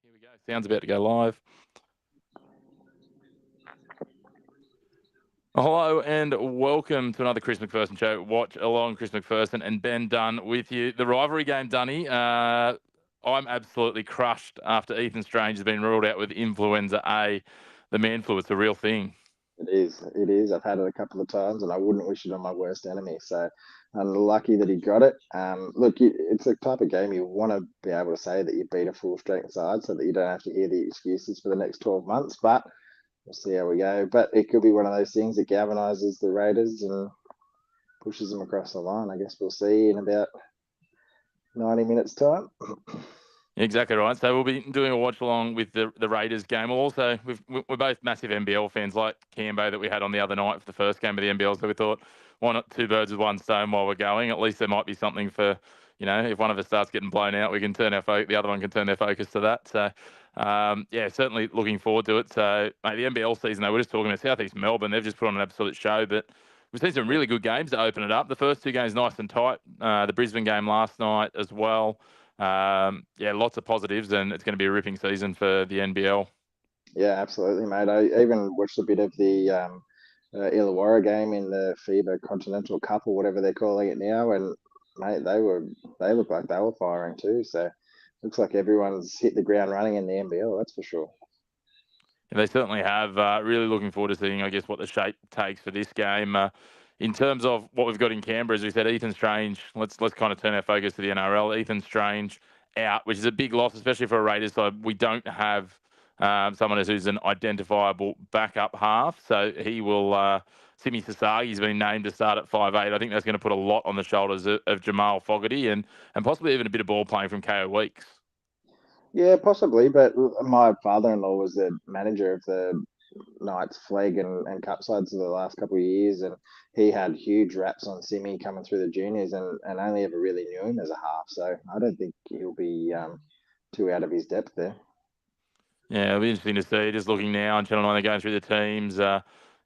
Here we go. Sound's about to go live. Hello and welcome to another Chris McPherson show. Watch along, Chris McPherson and Ben Dunn with you. The rivalry game, Dunny. I'm absolutely crushed after Ethan Strange has been ruled out with influenza A. The man flu, it's a real thing. It is. It is. I've had it a couple of times, and I wouldn't wish it on my worst enemy. So I'm lucky that he got it. Look, it's a type of game you want to be able to say that you beat a full strength side, so that you don't have to hear the excuses for the next 12 months. But we'll see how we go. But it could be one of those things that galvanizes the Raiders and pushes them across the line. I guess we'll see in about 90 minutes' time. Exactly right. So we'll be doing a watch along with the Raiders game. Also, we're both massive NBL fans, like Cambo that we had on the other night for the first game of the NBL. So we thought, why not two birds with one stone while we're going? At least there might be something for, if one of us starts getting blown out, we can turn the other one can turn their focus to that. So, yeah, certainly looking forward to it. So, mate, the NBL season, though, we're just talking about Southeast Melbourne. They've just put on an absolute show, but we've seen some really good games to open it up. The first two games nice and tight. The Brisbane game last night as well. Yeah, lots of positives, and it's going to be a ripping season for the NBL. Yeah, absolutely, mate. I even watched a bit of the Illawarra game in the FIBA Continental Cup or whatever they're calling it now, and mate, they look like they were firing too. So looks like everyone's hit the ground running in the NBL. That's for sure. And they certainly have. Really looking forward to seeing, I guess, what the shape takes for this game. In terms of what we've got in Canberra, as we said, Ethan Strange. Let's kind of turn our focus to the NRL. Ethan Strange out, which is a big loss, especially for a Raiders side. We don't have someone who's an identifiable backup half, so he will. Simi Sasagi's been named to start at 5'8". I think that's going to put a lot on the shoulders of Jamal Fogarty and possibly even a bit of ball playing from KO Weeks. Yeah, possibly, but my father-in-law was the manager of the Knights flag and cup sides for the last couple of years, and he had huge raps on Simi coming through the juniors, and only ever really knew him as a half. So I don't think he'll be too out of his depth there. Yeah, it'll be interesting to see. Just looking now on Channel 9, they're going through the teams.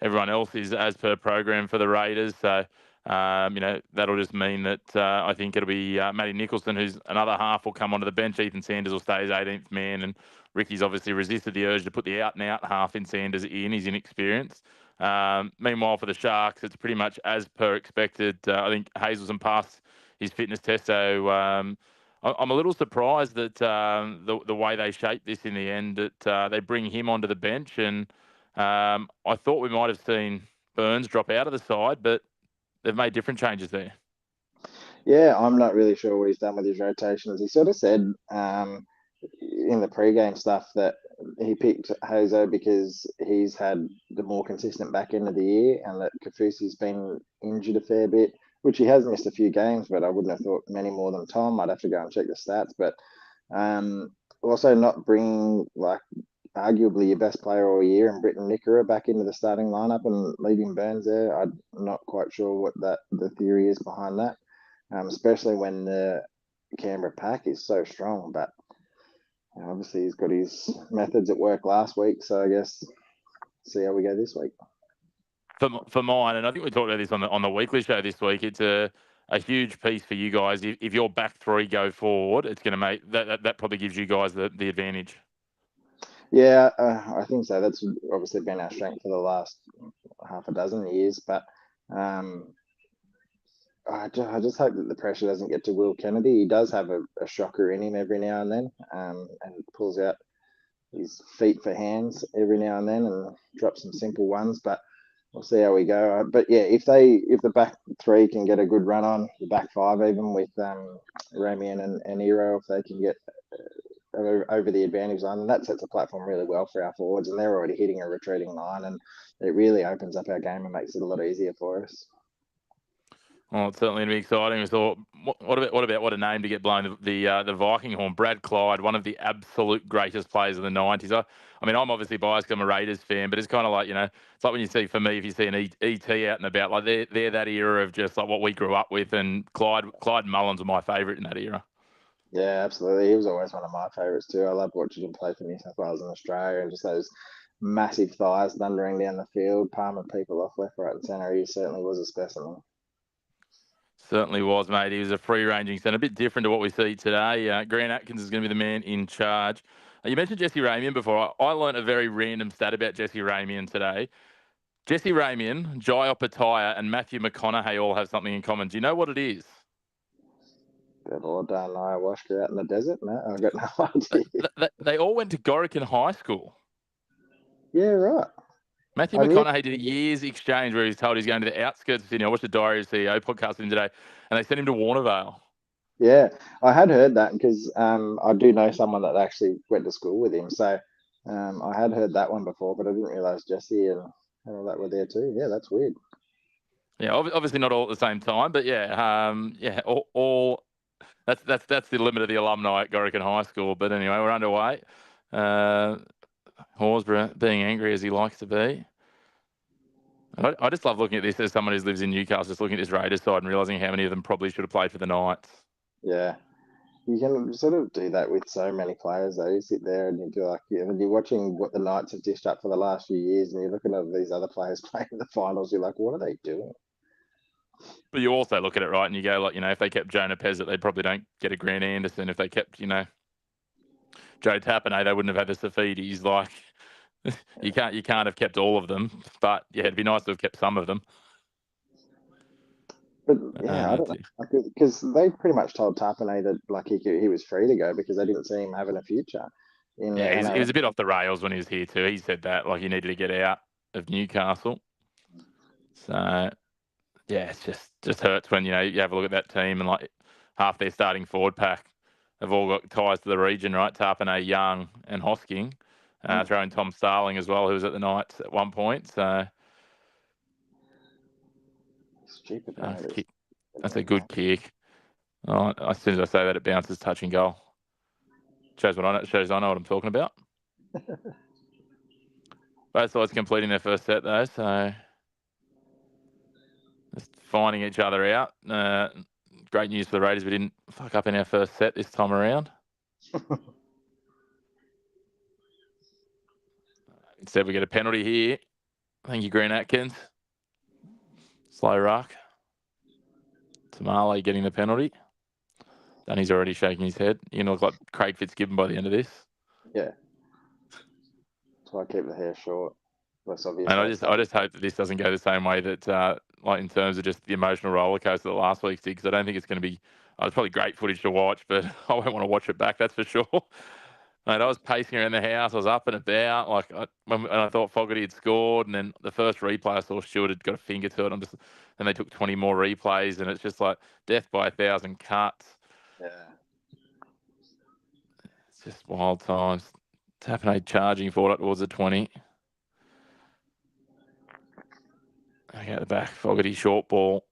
Everyone else is as per program for the Raiders. So, that'll just mean that I think it'll be Matty Nicholson, who's another half, will come onto the bench. Ethan Sanders will stay as 18th man. And Ricky's obviously resisted the urge to put the out-and-out half in Sanders in. He's inexperienced. Meanwhile, for the Sharks, it's pretty much as per expected. I think Hazelton passed his fitness test. So, I'm a little surprised that the way they shaped this in the end, that they bring him onto the bench, and I thought we might have seen Burns drop out of the side, but they've made different changes there. Yeah, I'm not really sure what he's done with his rotations. He sort of said in the pre-game stuff that he picked Hazo because he's had the more consistent back end of the year, and that Kafusi's been injured a fair bit, which he has missed a few games, but I wouldn't have thought many more than Tom. I'd have to go and check the stats, but also not bringing like arguably your best player all year and Britton Nickera back into the starting lineup and leaving Burns there. I'm not quite sure what the theory is behind that, especially when the Canberra pack is so strong. But obviously he's got his methods at work last week, so I guess see how we go this week. For mine, and I think we talked about this on the weekly show this week. It's a huge piece for you guys. If your back three go forward, it's going to make that probably gives you guys the advantage. Yeah, I think so. That's obviously been our strength for the last half a dozen years, but I just hope that the pressure doesn't get to Will Kennedy. He does have a shocker in him every now and then, and pulls out his feet for hands every now and then and drops some simple ones. But we'll see how we go. But yeah, if the back three can get a good run on, the back five even with Ramian and Hero, if they can get over the advantage line, and that sets the platform really well for our forwards. And they're already hitting a retreating line, and it really opens up our game and makes it a lot easier for us. Well, it's certainly going to be exciting. So, what about what a name to get blown the Viking horn? Brad Clyde, one of the absolute greatest players of the '90s. I mean, I'm obviously biased. I'm a Raiders fan, but it's kind of like it's like when you see, for me, if you see an ET out and about, like they're that era of just like what we grew up with. And Clyde Mullins were my favourite in that era. Yeah, absolutely. He was always one of my favourites too. I loved watching him play for New South Wales and Australia, and just those massive thighs thundering down the field, palming people off left, right, and centre. He certainly was a specimen. Certainly was, mate. He was a free-ranging centre, a bit different to what we see today. Grant Atkins is going to be the man in charge. You mentioned Jesse Ramian before. I learned a very random stat about Jesse Ramian today. Jesse Ramian, Jai Opataya, and Matthew McConaughey all have something in common. Do you know what it is? They've all done ayahuasca out in the desert. No, I've got no idea. They all went to Gorican High School. Yeah, right. Matthew McConaughey did a year's exchange where he's told he's going to the outskirts of Sydney. I watched the Diary of the CEO podcast with him today, and they sent him to Warnervale. Yeah, I had heard that because I do know someone that actually went to school with him. So I had heard that one before, but I didn't realize Jesse and all that were there too. Yeah, that's weird. Yeah, obviously not all at the same time, but yeah, all that's the limit of the alumni at Gorican High School. But anyway, we're underway. Horsburgh being angry as he likes to be. I just love looking at this as someone who lives in Newcastle, just looking at this Raiders side and realising how many of them probably should have played for the Knights. Yeah, you can sort of do that with so many players, though. You sit there and you do and you're watching what the Knights have dished up for the last few years, and you're looking at these other players playing in the finals. You're like, what are they doing? But you also look at it, right, and you go, like, if they kept Jonah Pezzett, they probably don't get a Grant Anderson. If they kept, Joe Tapine, they wouldn't have had the Safidis. Like, you can't have kept all of them. But yeah, it'd be nice to have kept some of them. But yeah, I don't know, because they pretty much told Tapine that like he was free to go because they didn't see him having a future. He was a bit off the rails when he was here too. He said that like he needed to get out of Newcastle. So yeah, it just hurts when you have a look at that team and like half their starting forward pack have all got ties to the region, right? Tapine, Young, and Hosking. Throw in Tom Starling as well, who was at the Knights at one point. So stupid. That's a good kick. Oh, as soon as I say that, it bounces touch and goal. Shows I know what I'm talking about. Both sides completing their first set though, so just finding each other out. Great news for the Raiders. We didn't fuck up in our first set this time around. Instead, we get a penalty here. Thank you, Green Atkins. Slow ruck. Tamale getting the penalty. Danny's already shaking his head. You're going to look like Craig Fitzgibbon by the end of this. Yeah. That's why I keep the hair short. Less obvious. And I just hope that this doesn't go the same way that, like in terms of just the emotional roller coaster that last week did, because I don't think it's going to be. It's probably great footage to watch, but I won't want to watch it back. That's for sure. Mate, I was pacing around the house. I was up and about. And I thought Fogarty had scored, and then the first replay I saw, Stewart had got a finger to it. And they took 20 more replays, and it's just like death by 1,000 cuts. Yeah. It's just wild times. Tapine charging forward up towards the 20. Okay, at the back, Fogarty short ball.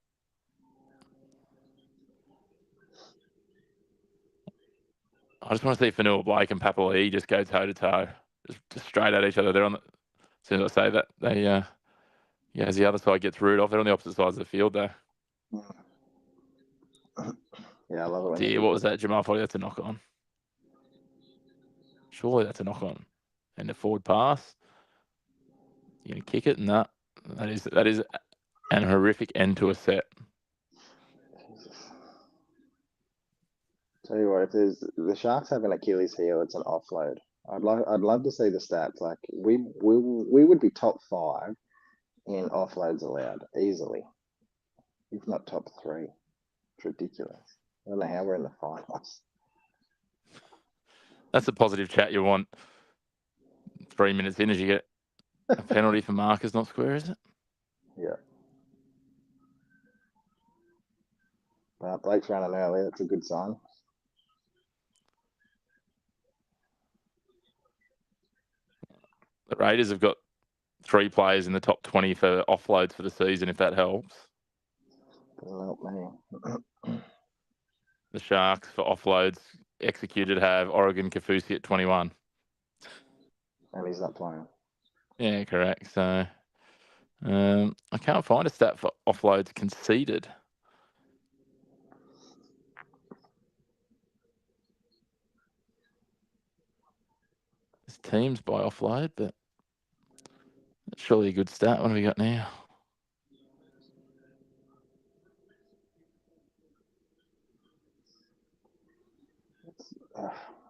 I just want to see Fanua Blake and Papali'i just go toe to toe, just straight at each other. They're on the. As soon as I say that, they as the other side gets rude off, they're on the opposite sides of the field though. Yeah, I love it. What was that, Jamal? That's a knock on. Surely that's a knock on. And the forward pass. You're gonna kick it, and that is an horrific end to a set. Tell you what, if the Sharks have an Achilles heel, it's an offload. I'd love to see the stats. Like we would be top 5 in offloads allowed easily, if not top 3. It's ridiculous. I don't know how we're in the finals. That's the positive chat you want. 3 minutes in as you get a penalty for markers not square, is it? Yeah. Well, Blake's running early. That's a good sign. The Raiders have got 3 players in the top 20 for offloads for the season, if that helps. Doesn't help me. The Sharks for offloads executed have Oregon Kafusi at 21. And he's not playing. Yeah, correct. So I can't find a stat for offloads conceded. There's teams by offload, but that's surely a good stat. What have we got now?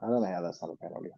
I don't know how that's not a penalty.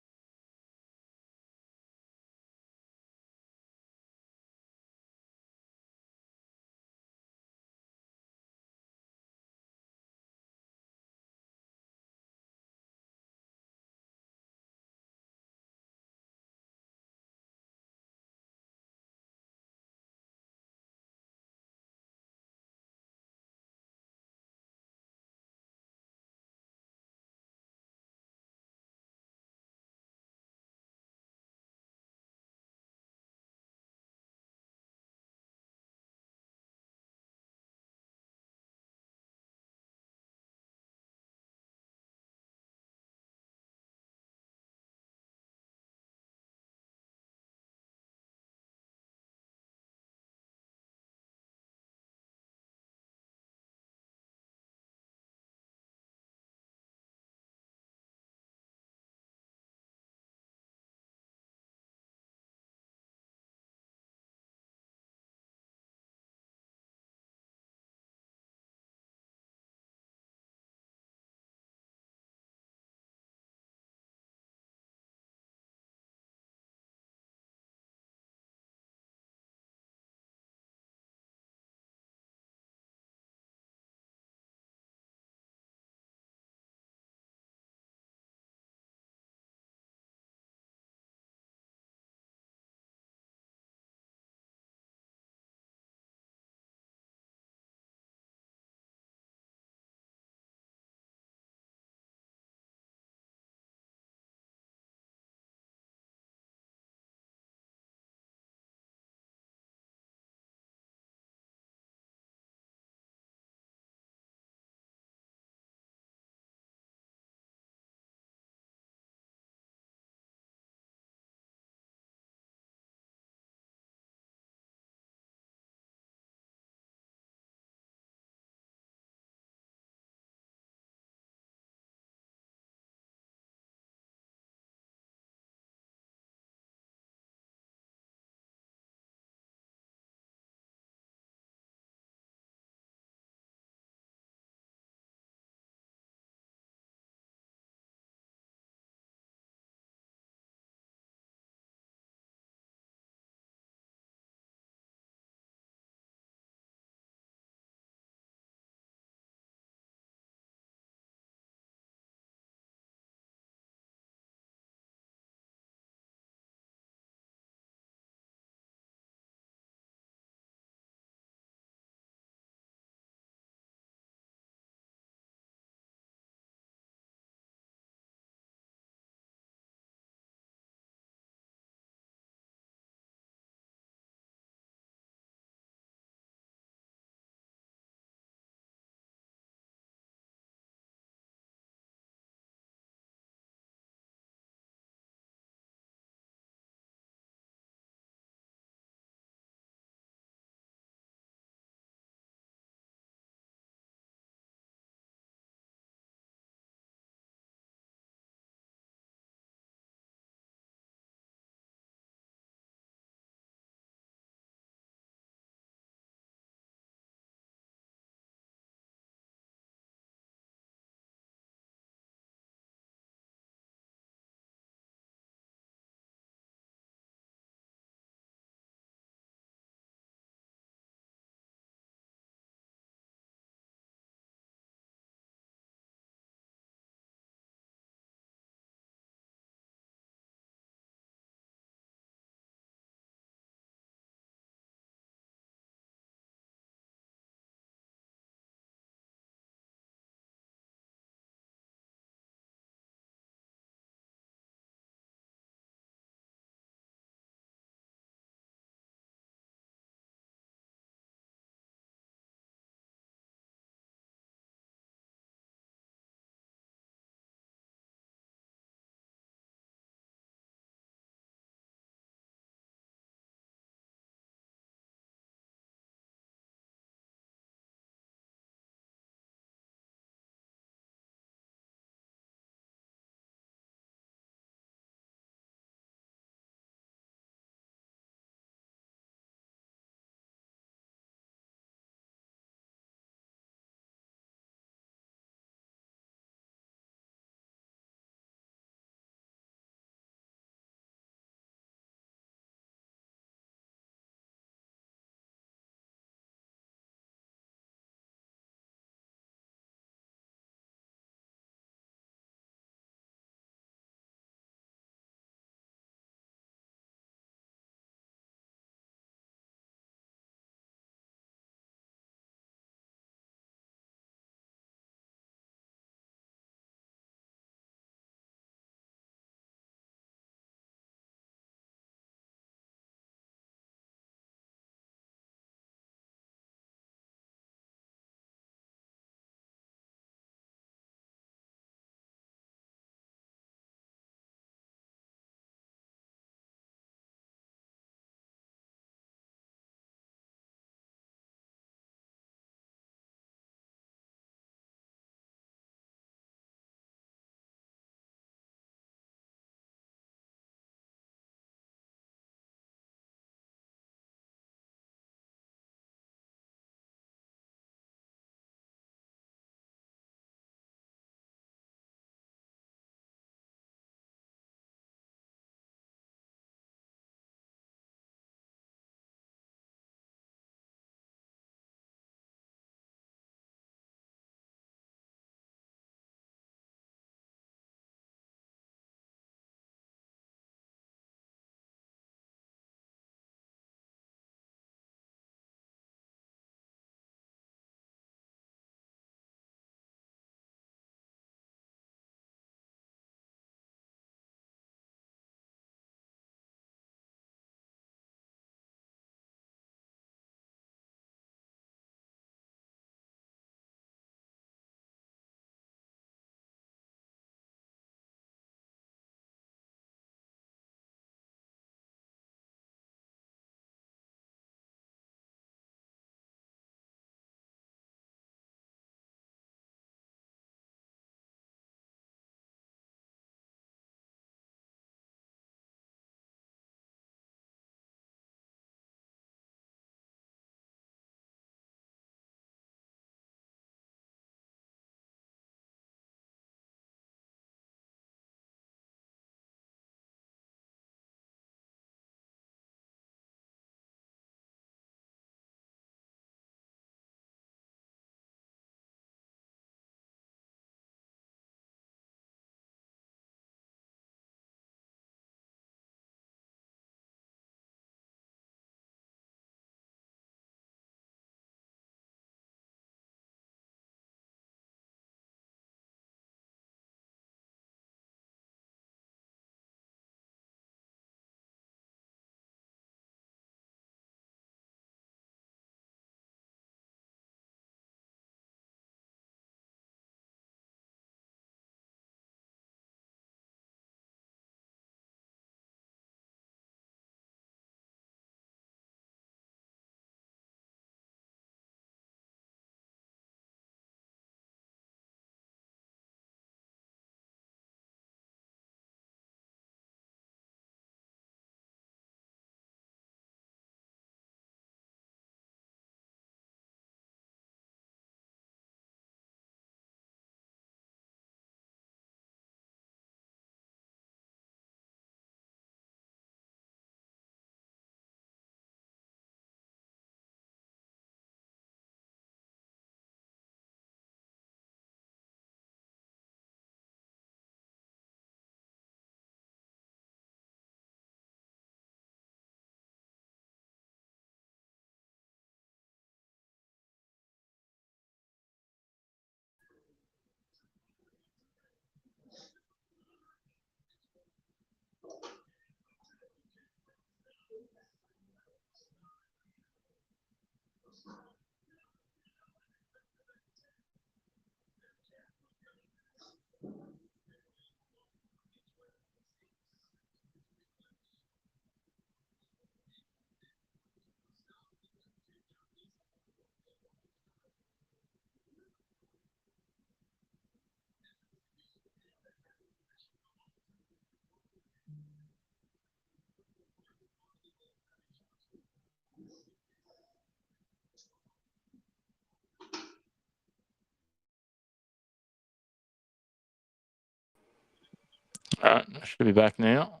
All right, I should be back now.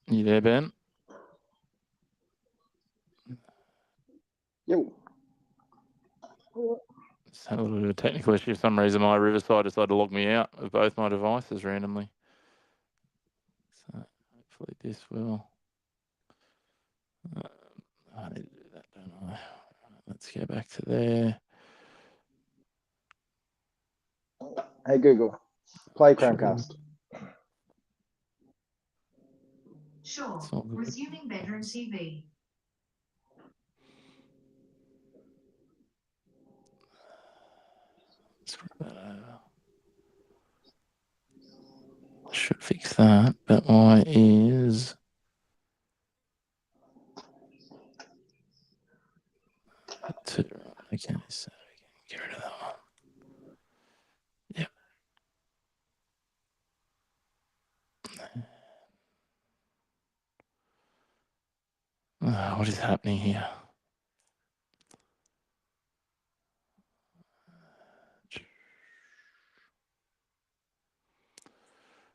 You there, Ben? Yo. Just had a little bit of a technical issue. For some reason, my Riverside decided to log me out of both my devices randomly. So hopefully this will. I need to do that, don't I? Let's go back to there. Hey Google, play Chromecast. Sure. Resuming bedroom TV. Screw that over. Should fix that, but why is two? Okay, so we can get rid of that one. Yep. What is happening here?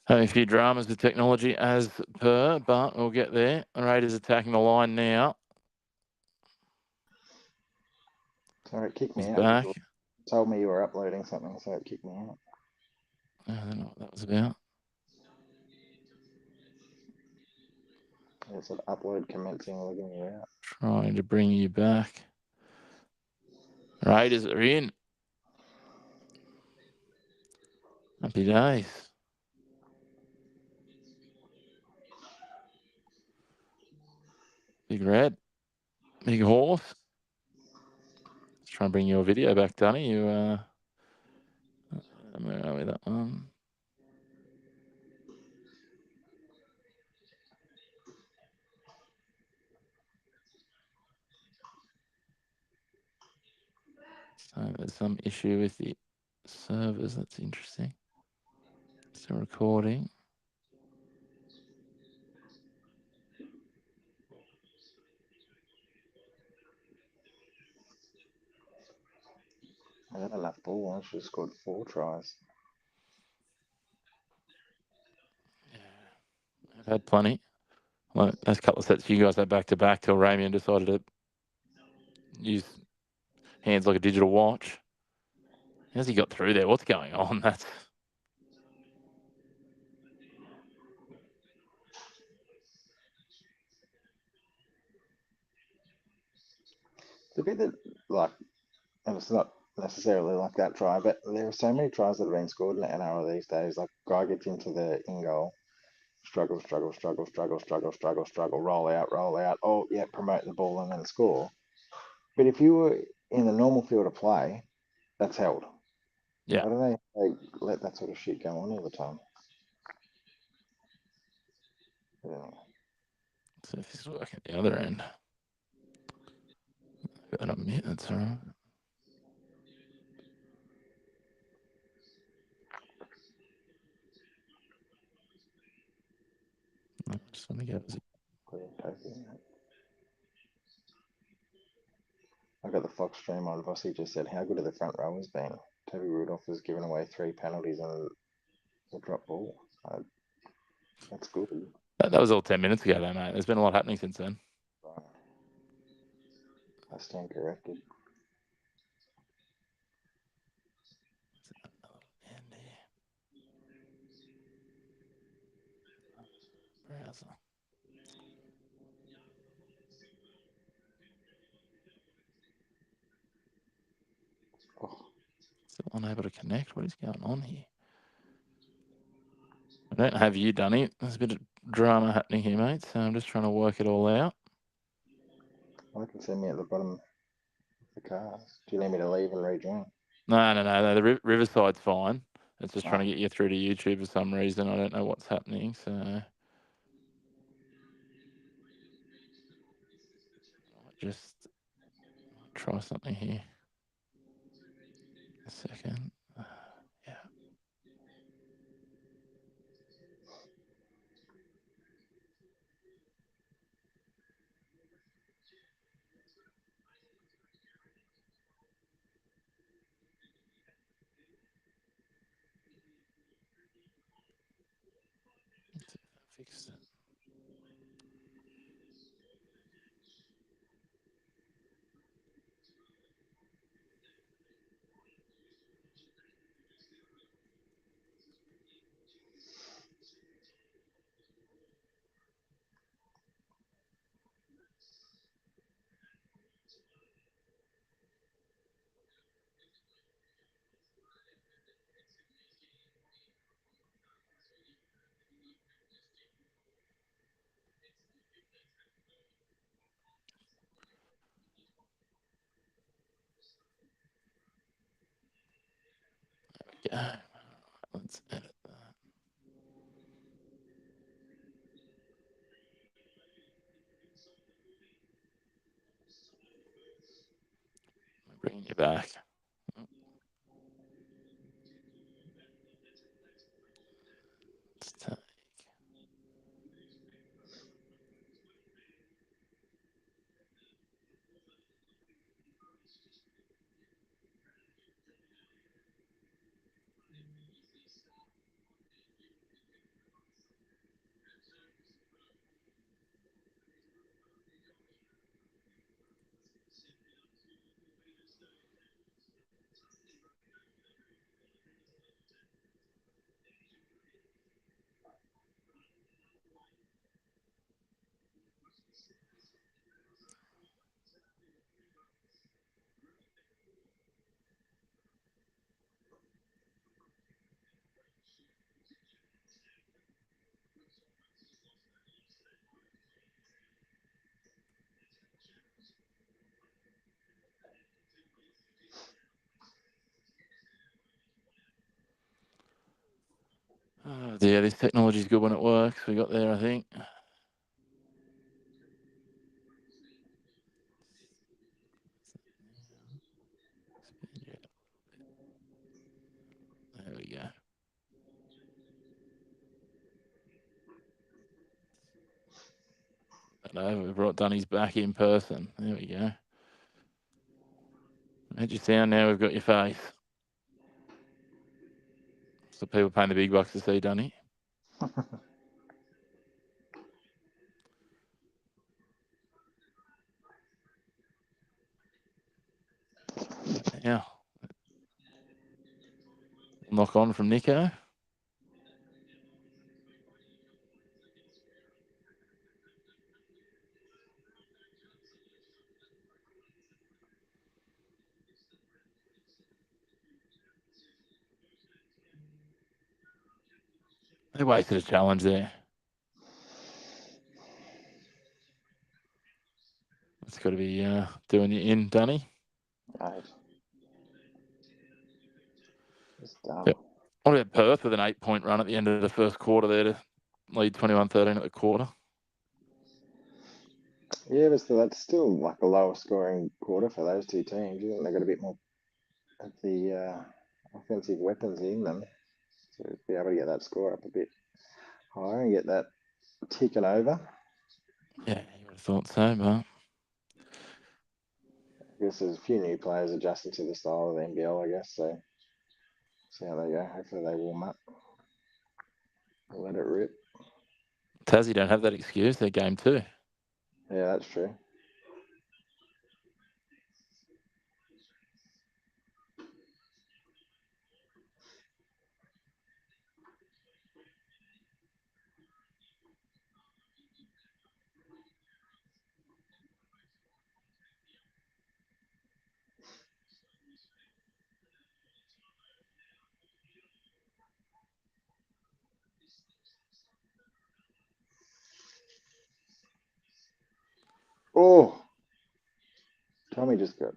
Having a few dramas with technology as per, but we'll get there. The Raiders attacking the line now. Sorry, it kicked me He's out. back. It told me you were uploading something, so it kicked me out. I don't know what that was about. It said upload commencing, logging you out. Trying to bring you back. Raiders are in. Happy days. Big Red. Big Horse. Let's try and bring your video back, Danny. You, where are we, that one? So there's some issue with the servers. That's interesting. Still recording. I had enough ball. I should have scored 4 tries. Yeah, I've had plenty. Like those couple of sets you guys had back to back till Ramian decided to use hands like a digital watch. How's he got through there? What's going on? That's The bit that, like, and it's not necessarily like that try, but there are so many tries that have been scored in the NRL these days. Like, guy gets into the in goal, struggle, roll out. Oh, yeah, promote the ball and then score. But if you were in the normal field of play, that's held. yeah. Why do they let that sort of shit go on all the time? Yeah. So if he's working at the other end, got a minute. That's all right. I just want to get. I got the Fox stream on. Vossi just said, how good have the front rowers been? Toby Rudolph has given away 3 penalties and a drop ball. That's good. That was all 10 minutes ago, though, mate. There's been a lot happening since then. I stand corrected. Browser. Oh. Still unable to connect. What is going on here? I don't have you, Dunny. There's a bit of drama happening here, mate. So I'm just trying to work it all out. I can send me at the bottom of the cars. Do you need me to leave and rejoin? No. The Riverside's fine. It's just trying to get you through to YouTube for some reason. I don't know what's happening. So I might just try something here. A second. Yeah. Fix it. Yeah, let's edit that. I'm bringing you back. Let's take. Oh, yeah, this technology is good when it works. We got there, I think. There we go. Hello, we brought Dunny's back in person. There we go. How'd you sound now? We've got your face. So people paying the big bucks to see Dunny. Yeah. Knock on from Nico. They wasted a challenge there. It's got to be doing you in, Dunny. Right. It's done. Yep. What about Perth with an 8-point run at the end of the first quarter there to lead 21-13 at the quarter? Yeah, but still, that's still like a lower scoring quarter for those two teams. You think they've got a bit more of the offensive weapons in them to be able to get that score up a bit higher and get that ticking over. Yeah, you would have thought so, but I guess there's a few new players adjusting to the style of the NBL, I guess. So see how they go. Hopefully they warm up. Let it rip. Tassie don't have that excuse. They're game 2. Yeah, that's true. Oh, Tommy just got.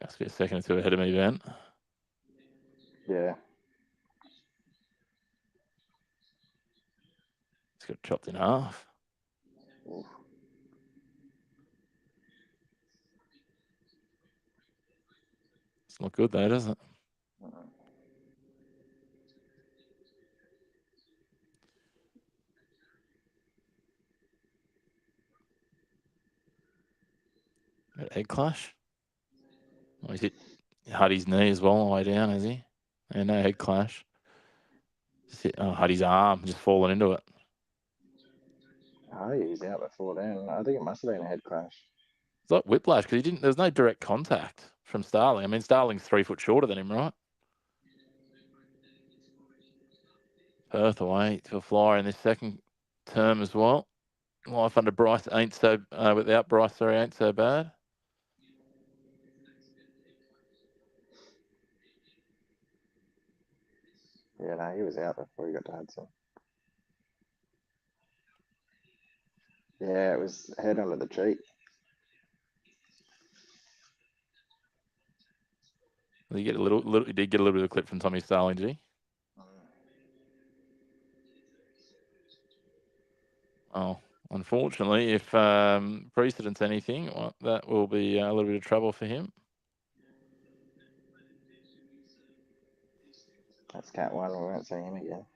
Must be a second or two ahead of me, Ben. Yeah. It's got chopped in half. Oof. It's not good though, does it? Head clash. Oh, he's hit Huddy's knee as well on the way down, has he? Yeah, no head clash. Just hit Huddy's arm, just falling into it. Oh, he was out before then. I think it must have been a head clash. It's like whiplash because there's no direct contact from Starling. I mean, Starling's 3 foot shorter than him, right? Perth away to a flyer in this second term as well. Life under Bryce ain't so without Bryce, sorry, ain't so bad. Yeah, no, he was out before he got to Hudson. Yeah, it was head under the cheek. He did get a little bit of a clip from Tommy Starling, did he? Oh, unfortunately, if precedent's anything, well, that will be a little bit of trouble for him. That's Cat 1. We won't see him again.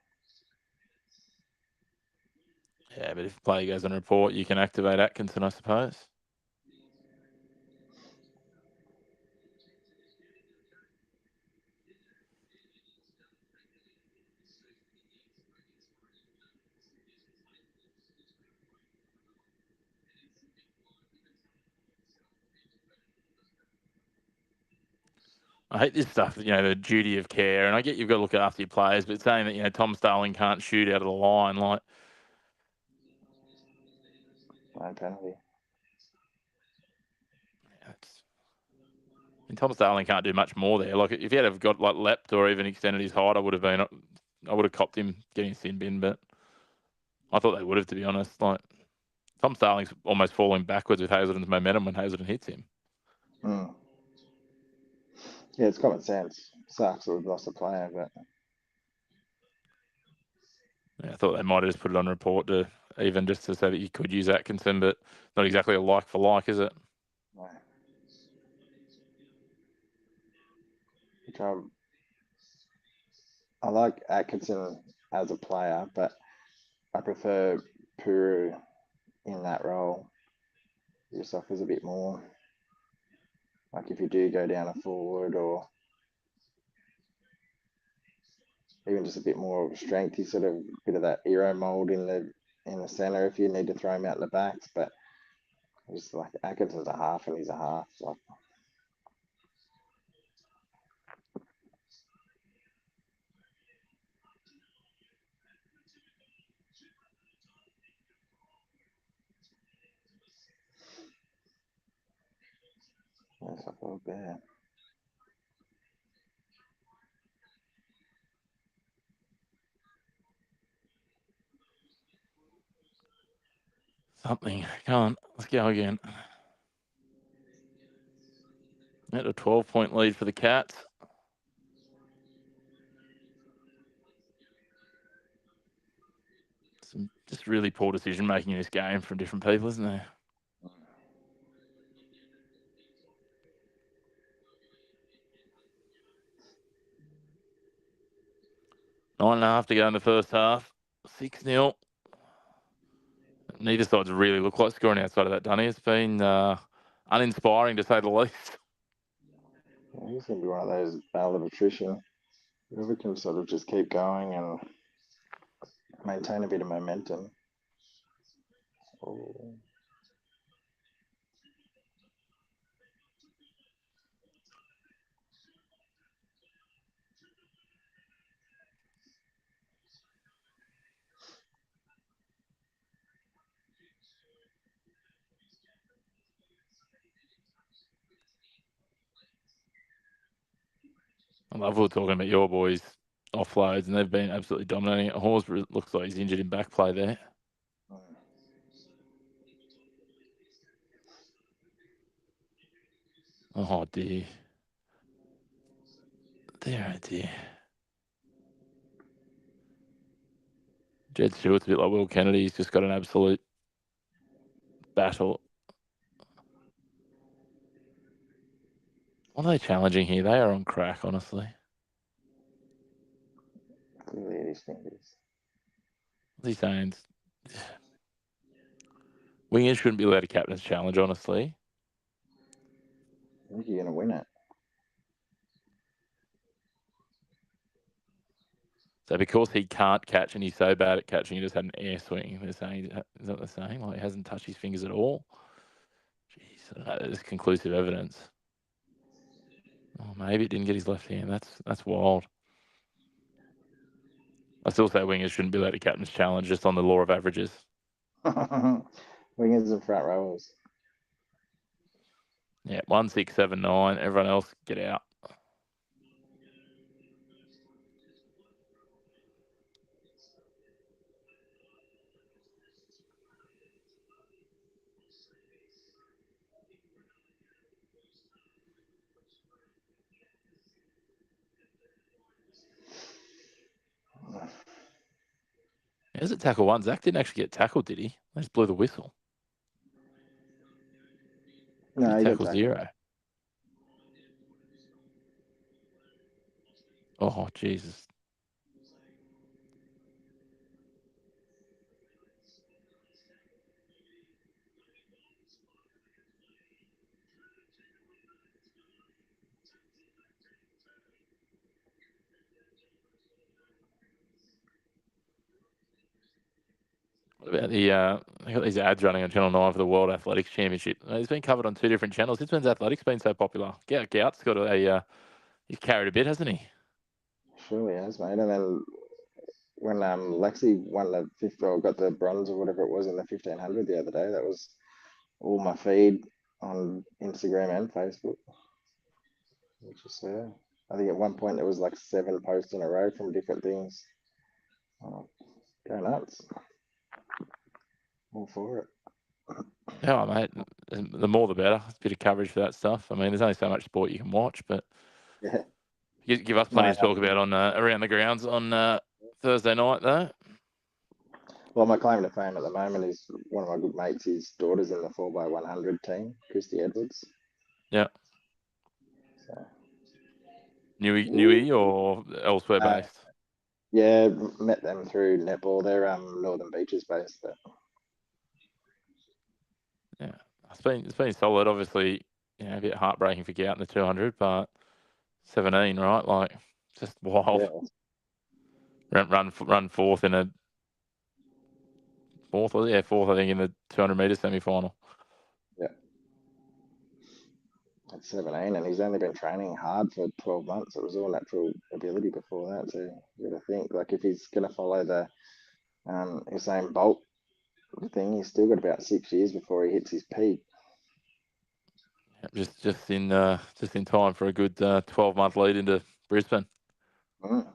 Yeah, but if the player goes on report, you can activate Atkinson, I suppose. I hate this stuff, the duty of care, and I get you've got to look after your players, but saying that, Tom Starling can't shoot out of the line, like... No penalty. Tom Starling can't do much more there. Like, if he had have got, leapt or even extended his height, I would have copped him getting a sin bin, but I thought they would have, to be honest. Like, Tom Starling's almost falling backwards with Hazelden's momentum when Hazelden hits him. Mm. Yeah, it's common sense. Sucks that we've lost a player, but... Yeah, I thought they might have just put it on report to say that you could use Atkinson, but not exactly a like for like, is it? No. I like Atkinson as a player, but I prefer Puru in that role. He just offers a bit more. Like if you do go down a forward or even just a bit more strength, he's sort of a bit of that hero mold in the centre if you need to throw him out in the backs. But just like Atkinson's a half and he's a half. Like, that's a little bad. Something. Come on, let's go again. At a 12-point lead for the Cats. Some just really poor decision making in this game from different people, isn't there? 9.5 to go in the first half. 6-0. Neither side's really looked like scoring outside of that, Dunny. It's been uninspiring, to say the least. Yeah, he's going to be one of those battle of attrition. Whoever can sort of just keep going and maintain a bit of momentum. Oh. I love we're talking about your boys offloads, and they've been absolutely dominating. Horsburgh looks like he's injured in back play there. Oh, dear. There, oh, dear. Jed Stewart's a bit like Will Kennedy. He's just got an absolute battle. What are they challenging here? They are on crack, honestly. Clearly it is fingers. What's he saying? Wingers shouldn't be allowed a captain's challenge, honestly. I think you're going to win it. So because he can't catch and he's so bad at catching, he just had an air swing. They're saying, is that what they're saying? Like he hasn't touched his fingers at all? Jeez, there's conclusive evidence. Oh, maybe it didn't get his left hand. That's wild. I still say wingers shouldn't be allowed to captain's challenge just on the law of averages. Wingers and front rowers. Yeah, 1, 6, 7, 9. Everyone else, get out. How's it tackle one? Zach didn't actually get tackled, did he? They just blew the whistle. No, he got tackle tackled. 0. Oh, Jesus. What about the they got these ads running on Channel 9 for the World Athletics Championship. It's been covered on 2 different channels. Since when's athletics been so popular? Gout's got he's carried a bit, hasn't he? Surely has, mate. And then when Lexi won the fifth or got the bronze or whatever it was in the 1500 the other day, that was all my feed on Instagram and Facebook. Which is I think at one point there was like 7 posts in a row from different things. Oh, go nuts. All for it. Yeah, mate. The more the better. It's a bit of coverage for that stuff. I mean, there's only so much sport you can watch, but Yeah. give us plenty to talk about on around the grounds on Thursday night, though. Well, my claim to fame at the moment is one of my good mates. His daughter's in the 4x100 team, Christy Edwards. Yeah. So, Newey or elsewhere based? Yeah, met them through netball. They're Northern Beaches based. But... Yeah, it's been solid. Obviously, a bit heartbreaking for Gout in the 200, but 17, right? Like, just wild. Yeah. Run fourth in a fourth, I think, in the 200 meter semi final. Yeah. At 17, and he's only been training hard for 12 months. It was all natural ability before that. So you got to think, like, if he's going to follow the Usain Bolt thing, he's still got about 6 years before he hits his peak. Just in time for a good 12-month lead into Brisbane. The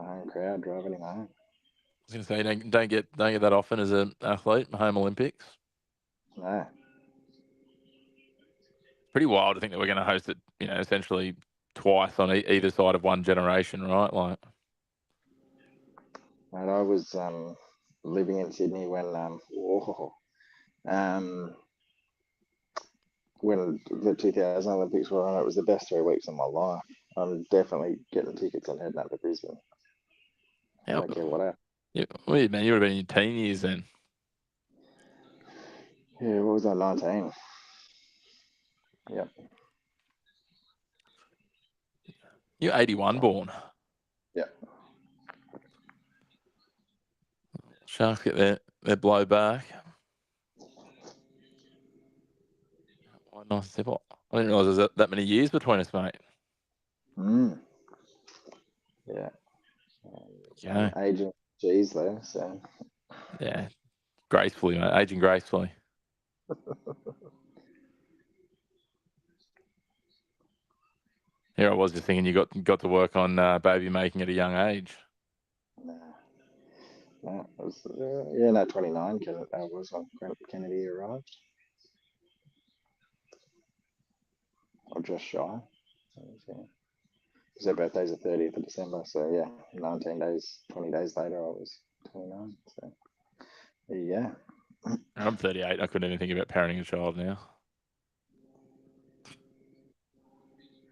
home crowd driving him home. I was going to say, don't get that often as an athlete, home Olympics. No. Pretty wild to think that we're going to host it, essentially twice on either side of one generation, right? Like, Mate, I was living in Sydney when when the 2000 Olympics were on. It was the best 3 weeks of my life. I'm definitely getting tickets and heading up to Brisbane. I don't care what happens. Yeah, weird, man. You would have been in your teen years then. Yeah, what was I, 19? Yep. You're 81 born. Yep. Sharks get their blow back. Nice step. I didn't realise there was that many years between us, mate. Yeah. Yeah. Aging G's though, so. Yeah. Gracefully, mate. Aging gracefully. Here I was just thinking you got to work on baby making at a young age. No, it was 29. That was when Kennedy arrived, or just shy. Because their birthday's the 30th of December, so yeah, 19 days, 20 days later, I was 29. So there you go. I'm 38. I couldn't even think about parenting a child now.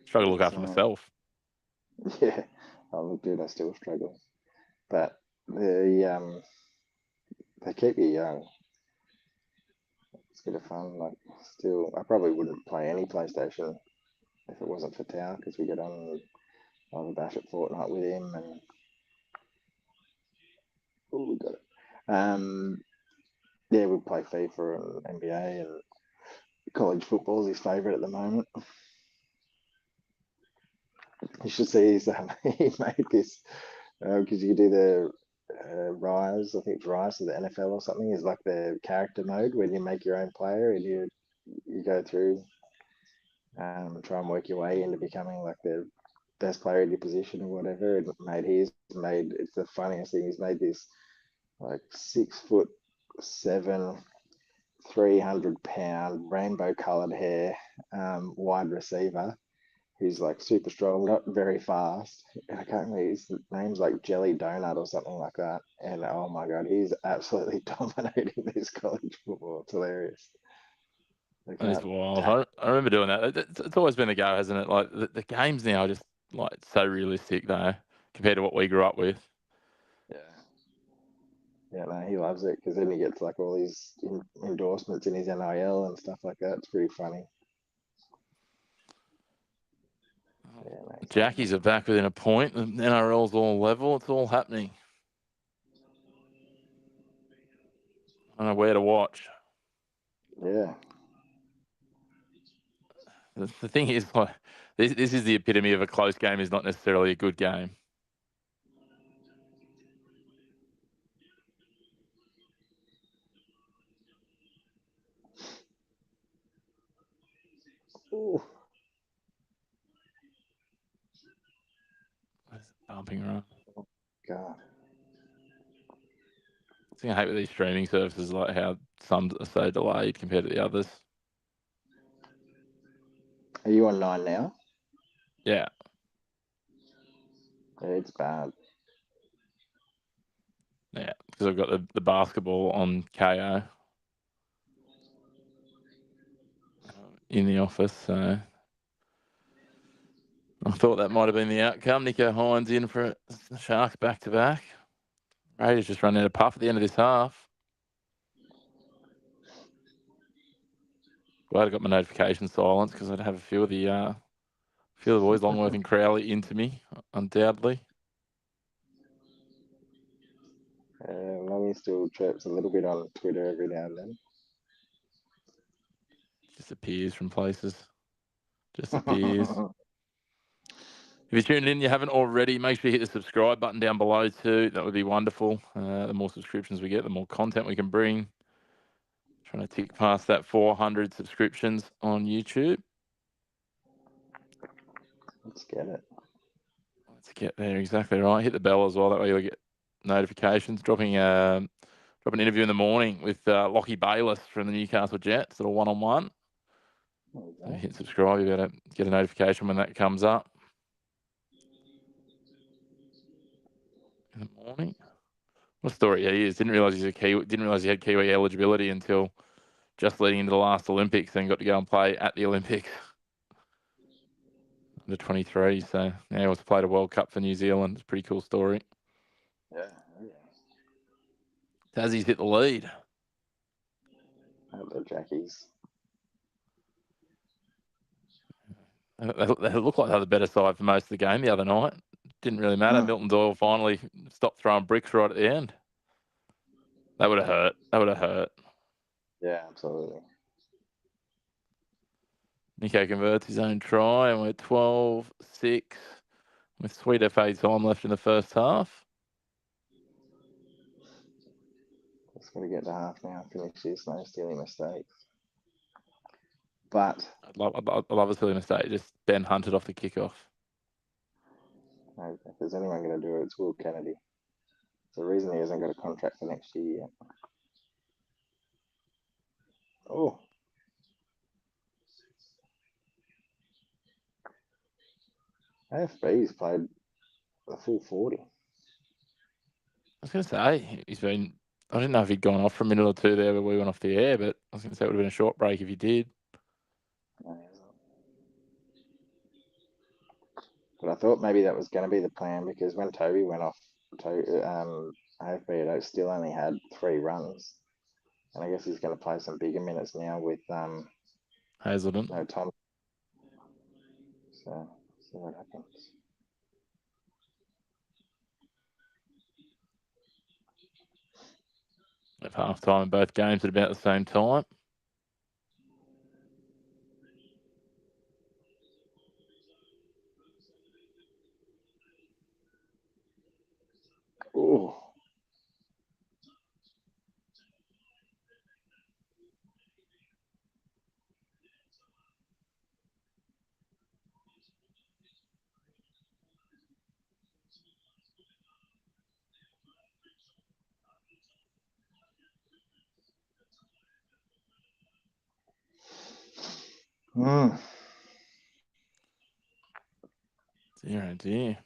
Struggle to look after myself. Yeah, oh, dude, I still struggle. But they keep you young. It's a bit of fun. Like, still, I probably wouldn't play any PlayStation if it wasn't for Tao, because we get on and have a bash at Fortnite with him, and we got it. Yeah, we play FIFA and NBA, and college football is his favourite at the moment. You should see he made this because you can do the Rise, I think it's Rise of the NFL or something, is like the character mode when you make your own player and you go through try and work your way into becoming like the best player in your position or whatever. And it's the funniest thing. He's made this like 6'7", 300-pound, rainbow coloured hair, wide receiver who's like super strong, not very fast. And I can't remember, his name's like Jelly Donut or something like that. And oh my God, he's absolutely dominating this college football. It's hilarious. That is wild. I remember doing that. It's always been a go, hasn't it? Like the games now are just like so realistic though, compared to what we grew up with. Yeah. Yeah, no, he loves it because then he gets like all these endorsements in his NIL and stuff like that. It's pretty funny. Yeah, the Jackies are back within a point. The NRL's all level. It's all happening. I don't know where to watch. Yeah. The thing is, like, this is the epitome of a close game is not necessarily a good game. Ooh. Bumping run. Oh, God. The thing I hate with these streaming services, like how some are so delayed compared to the others. Are you on 9 now? Yeah. Yeah, it's bad. Yeah, because I've got the basketball on KO in the office, so I thought that might have been the outcome. Nico Hines in for the Sharks back-to-back. Raiders just run out of puff at the end of this half. Glad I got my notification silenced because I'd have a few of the boys, Longworth and Crowley, into me, undoubtedly. Longy still chirps a little bit on Twitter every now and then. Disappears from places. Just appears. If you're tuning in, you haven't already, make sure you hit the subscribe button down below too. That would be wonderful. The more subscriptions we get, the more content we can bring. Trying to tick past that 400 subscriptions on YouTube. Let's get it. Let's get there, exactly right. Hit the bell as well. That way you'll get notifications. Dropping an interview in the morning with Lockie Bayliss from the Newcastle Jets, sort of one-on-one. So hit subscribe. You better get a notification when that comes up in the morning. What a story he is. Didn't realise he's a Kiwi. Didn't realise he had Kiwi eligibility until just leading into the last Olympics. Then got to go and play at the Olympics. Under 23. So now he was played a World Cup for New Zealand. It's a pretty cool story. Yeah. Tassie's hit the lead. The Jackies. They looked like they had the better side for most of the game the other night. Didn't really matter. Milton Doyle finally stopped throwing bricks right at the end. That would have hurt. That would have hurt. Yeah, absolutely. Nico converts his own try, and we're 12-6 with sweet FA time left in the first half. Just got to get to half now. Finish this. No stealing mistakes. But I'd love a silly mistake. Just Ben Hunted off the kickoff. if there's anyone going to do it, it's Will Kennedy. It's the reason he hasn't got a contract for next year yet. Oh. AFB's played a full 40. I was going to say, I didn't know if he'd gone off for a minute or two there where we went off the air, but I was going to say it would have been a short break if he did. But I thought maybe that was going to be the plan because when Toby went off, AFB still only had 3 runs. And I guess he's going to play some bigger minutes now with Hazelden. no Tom. So see what happens. At half time in both games at about the same time. Ooh. Mm. Dear.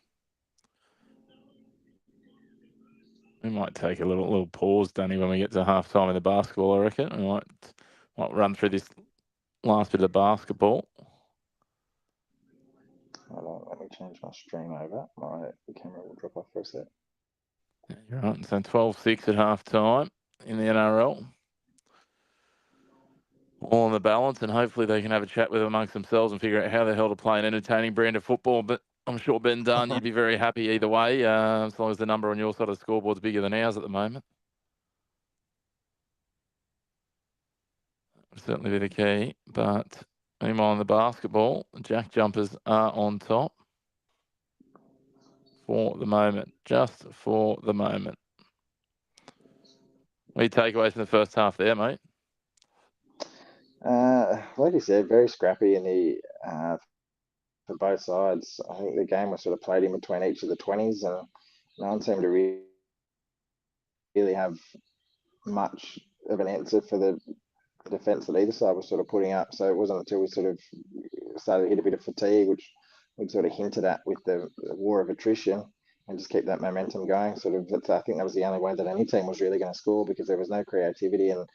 We might take a little pause, Danny, when we get to half time in the basketball, I reckon. We might run through this last bit of the basketball. Hold on, let me change my stream over. My camera will drop off for a sec. Yeah, you're right. So 12-6 at half time in the NRL. All on the balance, and hopefully they can have a chat with amongst themselves and figure out how the hell to play an entertaining brand of football. But I'm sure, Ben Dunn, you'd be very happy either way, as long as the number on your side of the scoreboard's bigger than ours at the moment. That would certainly be the key. But meanwhile, in the basketball, the Jackjumpers are on top for the moment, just for the moment. What do you take away from the first half there, mate? Like you said, very scrappy in the for both sides. I think the game was sort of played in between each of the 20s, and no one seemed to really have much of an answer for the defence that either side was sort of putting up. So it wasn't until we sort of started to hit a bit of fatigue, which we'd sort of hinted at with the war of attrition, and just keep that momentum going. Sort of, I think that was the only way that any team was really going to score, because there was no creativity, and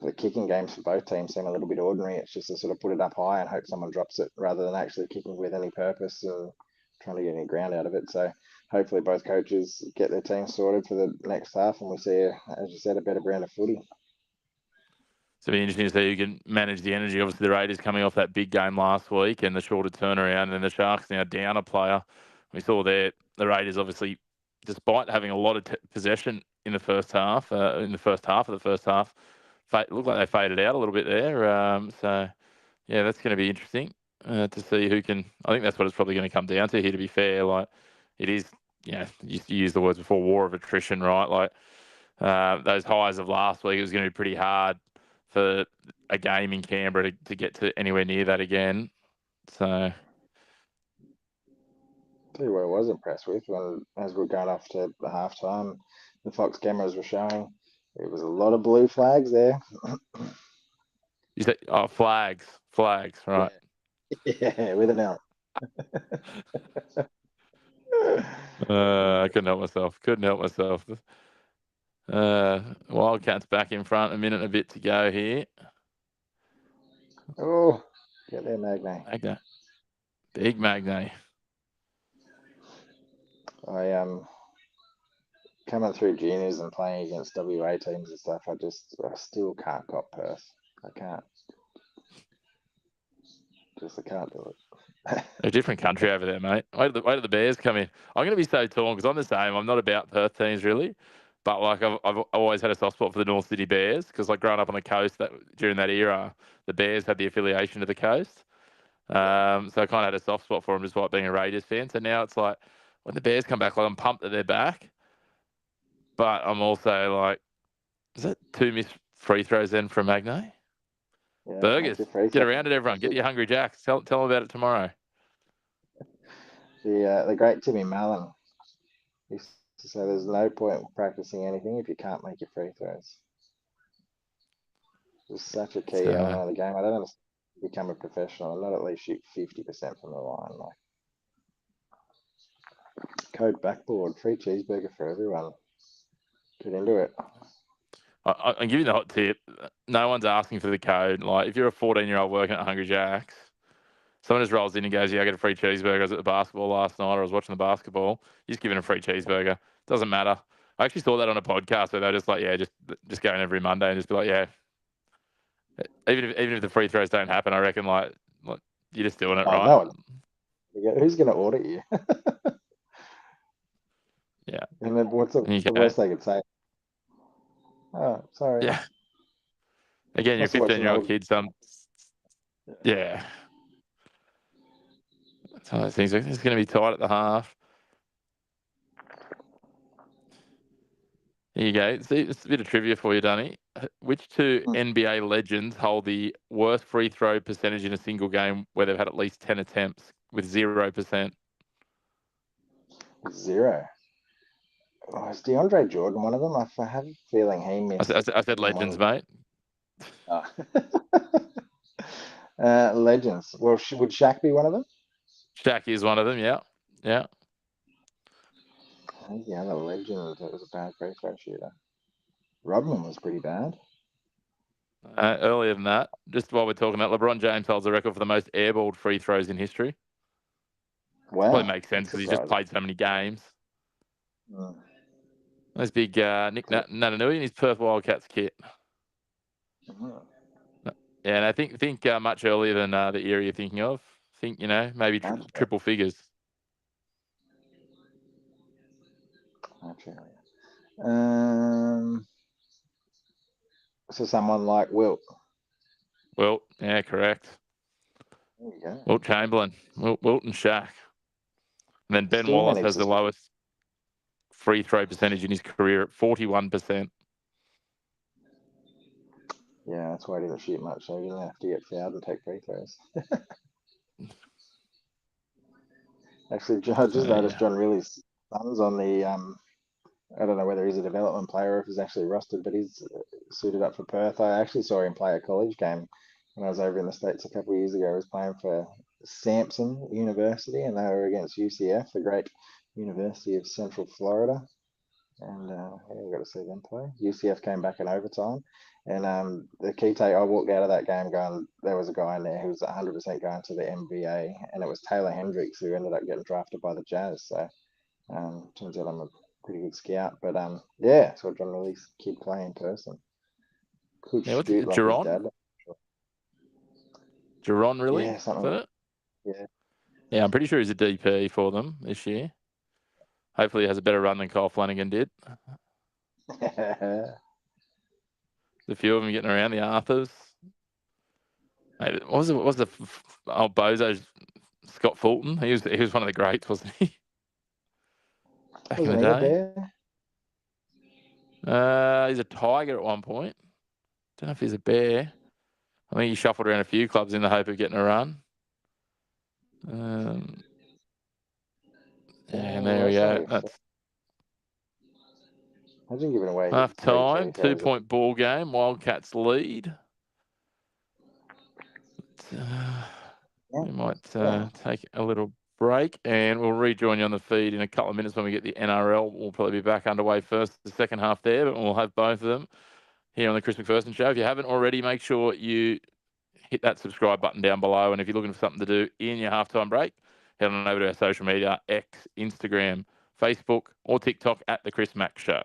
the kicking games for both teams seem a little bit ordinary. It's just to sort of put it up high and hope someone drops it, rather than actually kicking with any purpose and trying to get any ground out of it. So hopefully both coaches get their team sorted for the next half, and we see, as you said, a better brand of footy. So it'll be interesting to see who can manage the energy. Obviously, the Raiders coming off that big game last week and the shorter turnaround, and then the Sharks now down a player. We saw there the Raiders, obviously, despite having a lot of possession in the first half, of the first half, looked like they faded out a little bit there. So, yeah, that's going to be interesting to see who can. I think that's what it's probably going to come down to here, to be fair. Like, it is, you used the words before, war of attrition, right? Like, those highs of last week, it was going to be pretty hard for a game in Canberra to get to anywhere near that again. So, Tell you what I was impressed with, when as we are going off to the halftime, the Fox cameras were showing there was a lot of blue flags there. you say, flags, right? Yeah, with an L. I couldn't help myself. Wildcats back in front, a minute and a bit to go here. Oh, get there, Magnay. Big Magnay. I coming through juniors and playing against WA teams and stuff, I still can't cop Perth. I can't. I can't do it. A different country over there, mate. Wait till the Bears come in. I'm going to be so torn because I'm the same. I'm not about Perth teams really, but like I've always had a soft spot for the North City Bears, because like growing up on the coast, that during that era, the Bears had the affiliation to the coast. So I kind of had a soft spot for them, despite being a Raiders fan. So now it's like when the Bears come back, like I'm pumped that they're back, but I'm also like, is that 2 missed free throws then from Magnay? Yeah, Burgers, get around it, everyone. Get your Hungry Jacks. Tell them about it tomorrow. The great Timmy Mallon used to say there's no point practicing anything if you can't make your free throws. It's such a key element of the game. I don't understand become a professional and not at least shoot 50% from the line. Like, code backboard, free cheeseburger for everyone. Get into it. I'll give you the hot tip. No one's asking for the code. Like, if you're a 14-year-old working at Hungry Jack's, someone just rolls in and goes, "Yeah, I get a free cheeseburger. I was at the basketball last night, or I was watching the basketball." You just give it a free cheeseburger. Doesn't matter. I actually saw that on a podcast where they're just like, yeah, just going every Monday and just be like, yeah. Even if the free throws don't happen, I reckon like you're just doing it right. No one. Who's going to audit you? Yeah. And then what's the worst they could say? Oh, sorry. Yeah. Again, you're 15-year-old kid. Yeah. That's one of those things. It's going to be tight at the half. Here you go. See, it's a bit of trivia for you, Danny. Which two NBA legends hold the worst free throw percentage in a single game where they've had at least 10 attempts with 0%? 0. Oh, is DeAndre Jordan one of them? I have a feeling he missed. I said legends, mate. Oh. Legends. Well, would Shaq be one of them? Shaq is one of them, yeah. Yeah. Who's the other legend that was a bad free throw shooter? Rodman was pretty bad. Earlier than that, just while we're talking about LeBron James holds the record for the most airballed free throws in history. Wow. Probably makes sense because he's just played so many games. There's big Nick Natanui in his Perth Wildcats kit. Yeah, and I think much earlier than the era you're thinking of. Think, maybe triple figures. Much earlier. So someone like Wilt. Wilt, yeah, correct. There you go. Wilt Chamberlain, Wilt and Shaq. And then Ben Wallace has the lowest free throw percentage in his career at 41%. Yeah, that's why he didn't shoot much. So he didn't have to get fouled and take free throws. Actually, I just noticed John Riley's son's on the I don't know whether he's a development player or if he's actually rostered, but he's suited up for Perth. I actually saw him play a college game when I was over in the States a couple of years ago. He was playing for Sampson University, and they were against UCF, the great University of Central Florida. And we got to see them play. UCF came back in overtime. And the key take, I walked out of that game going, there was a guy in there who was 100% going to the NBA, and it was Taylor Hendricks who ended up getting drafted by the Jazz. So turns out I'm a pretty good scout. But yeah, so John Riley's kid play in person. Could shoot like his dad. Jerron, really? Yeah, something like that. Yeah. Yeah, I'm pretty sure he's a DP for them this year. Hopefully he has a better run than Kyle Flanagan did. A few of them getting around the Arthurs. Maybe, what was the old bozo Scott Fulton? He was one of the greats, wasn't he? Back in the day. He's a Tiger at one point. Don't know if he's a Bear. I think he shuffled around a few clubs in the hope of getting a run. And there we go. That's imagine giving away half time. 2-point ball game. Wildcats lead. We might take a little break, and we'll rejoin you on the feed in a couple of minutes when we get the NRL. We'll probably be back underway first, the second half there, but we'll have both of them here on the Chris McPherson Show. If you haven't already, make sure you hit that subscribe button down below. And if you're looking for something to do in your halftime break, head on over to our social media, X, Instagram, Facebook, or TikTok at The Chris Mack Show.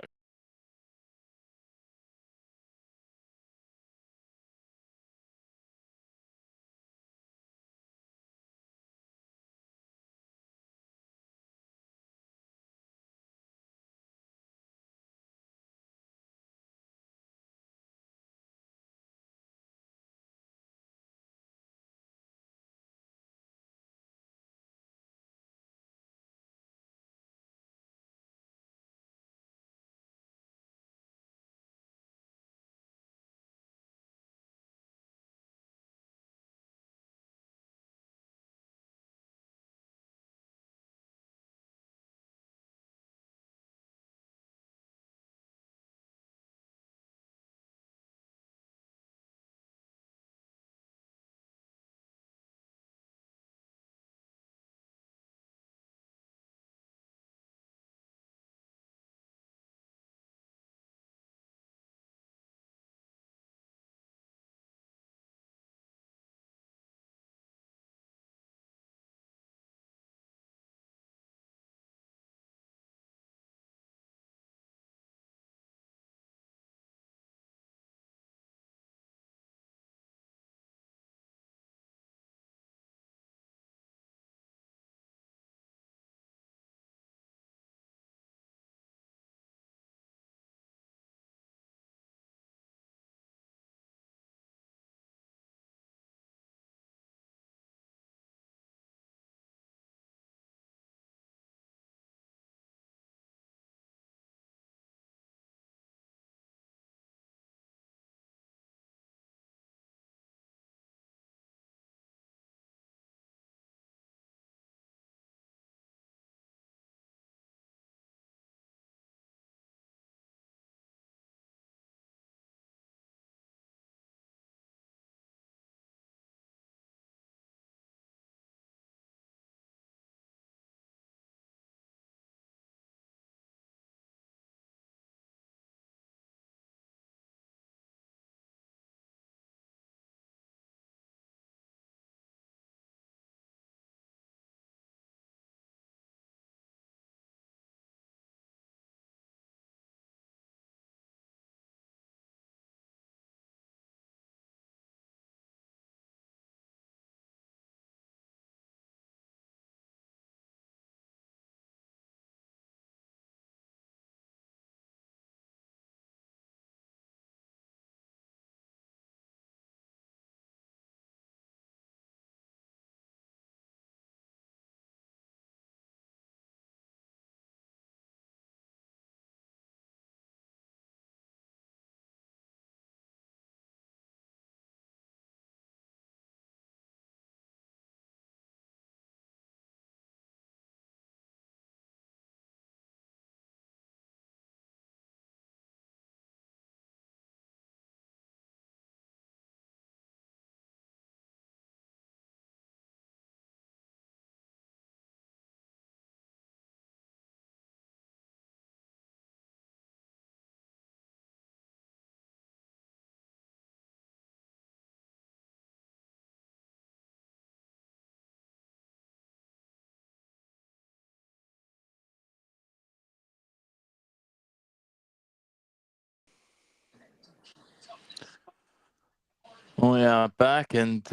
We are back, and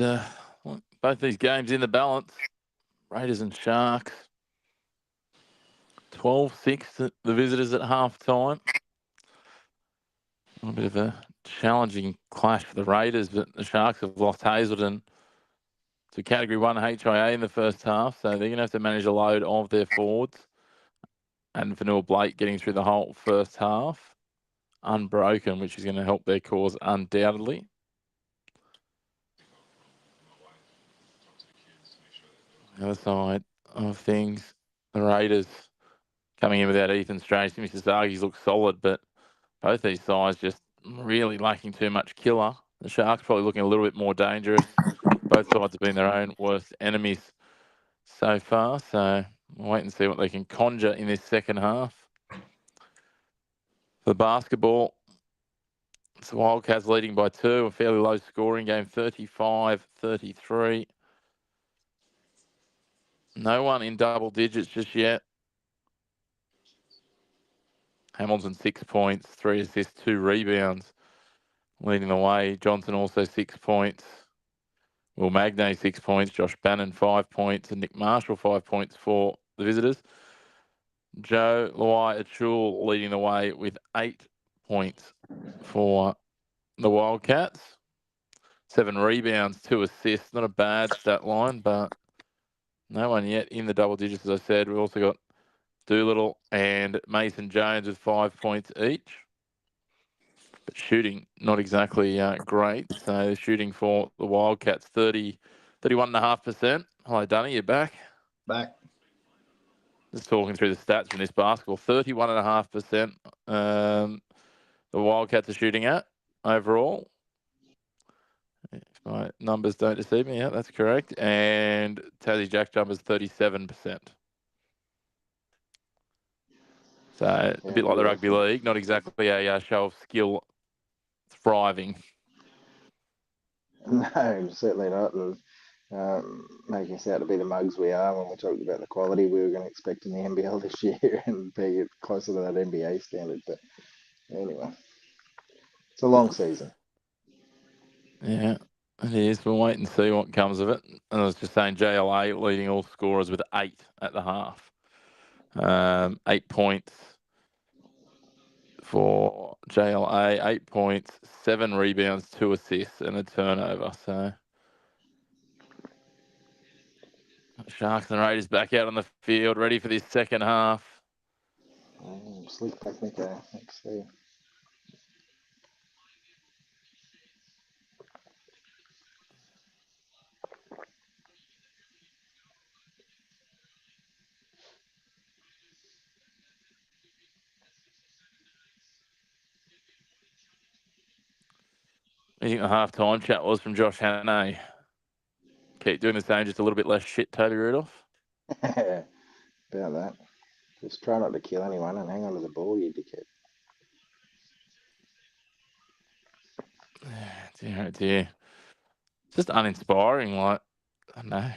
both these games in the balance. Raiders and Sharks. 12-6, the visitors at half time. A bit of a challenging clash for the Raiders, but the Sharks have lost Hazelden to Category 1 HIA in the first half, so they're going to have to manage a load of their forwards. And Vanilla Blake getting through the whole first half unbroken, which is going to help their cause undoubtedly. The other side of things, the Raiders coming in without Ethan Strange. Mrs. looks solid, but both these sides just really lacking too much killer. The Sharks probably looking a little bit more dangerous. Both sides have been their own worst enemies so far, so we'll wait and see what they can conjure in this second half. For basketball, it's the Wildcats leading by 2, a fairly low scoring game, 35-33. No one in double digits just yet. Hamilton 6 points, 3 assists, 2 rebounds, leading the way. Johnson also 6 points. Will Magnay 6 points, Josh Bannon 5 points, and Nick Marshall 5 points for the visitors. Joe Luai-Achul leading the way with 8 points for the Wildcats. 7 rebounds, 2 assists. Not a bad stat line, but no one yet in the double digits, as I said. We've also got Doolittle and Mason Jones with 5 points each. But shooting, not exactly great. So shooting for the Wildcats, 31.5%. Hello, Dunny, you're back? Back. Just talking through the stats from this basketball, 31.5%. The Wildcats are shooting at overall. If my numbers don't deceive me, yeah, that's correct. And Tassie Jackjumpers, 37%. So a bit like the rugby league, not exactly a show of skill thriving. No, certainly not. And making us out to be the mugs we are when we talked about the quality we were going to expect in the NBL this year and be closer to that NBA standard. But anyway, it's a long season. Yeah, it is. We'll wait and see what comes of it. And I was just saying, JLA leading all scorers with 8 at the half. 8 points for JLA, 8 points, 7 rebounds, 2 assists, and a turnover. So Sharks and Raiders back out on the field, ready for this second half. Sleep back, Nico. Let's see. I think the half-time chat was from Josh Hannay. Keep doing the same, just a little bit less shit, Toby Rudolph. About that. Just try not to kill anyone and hang on to the ball, you dickhead. Dear, oh dear. It's just uninspiring. Like, I don't know. I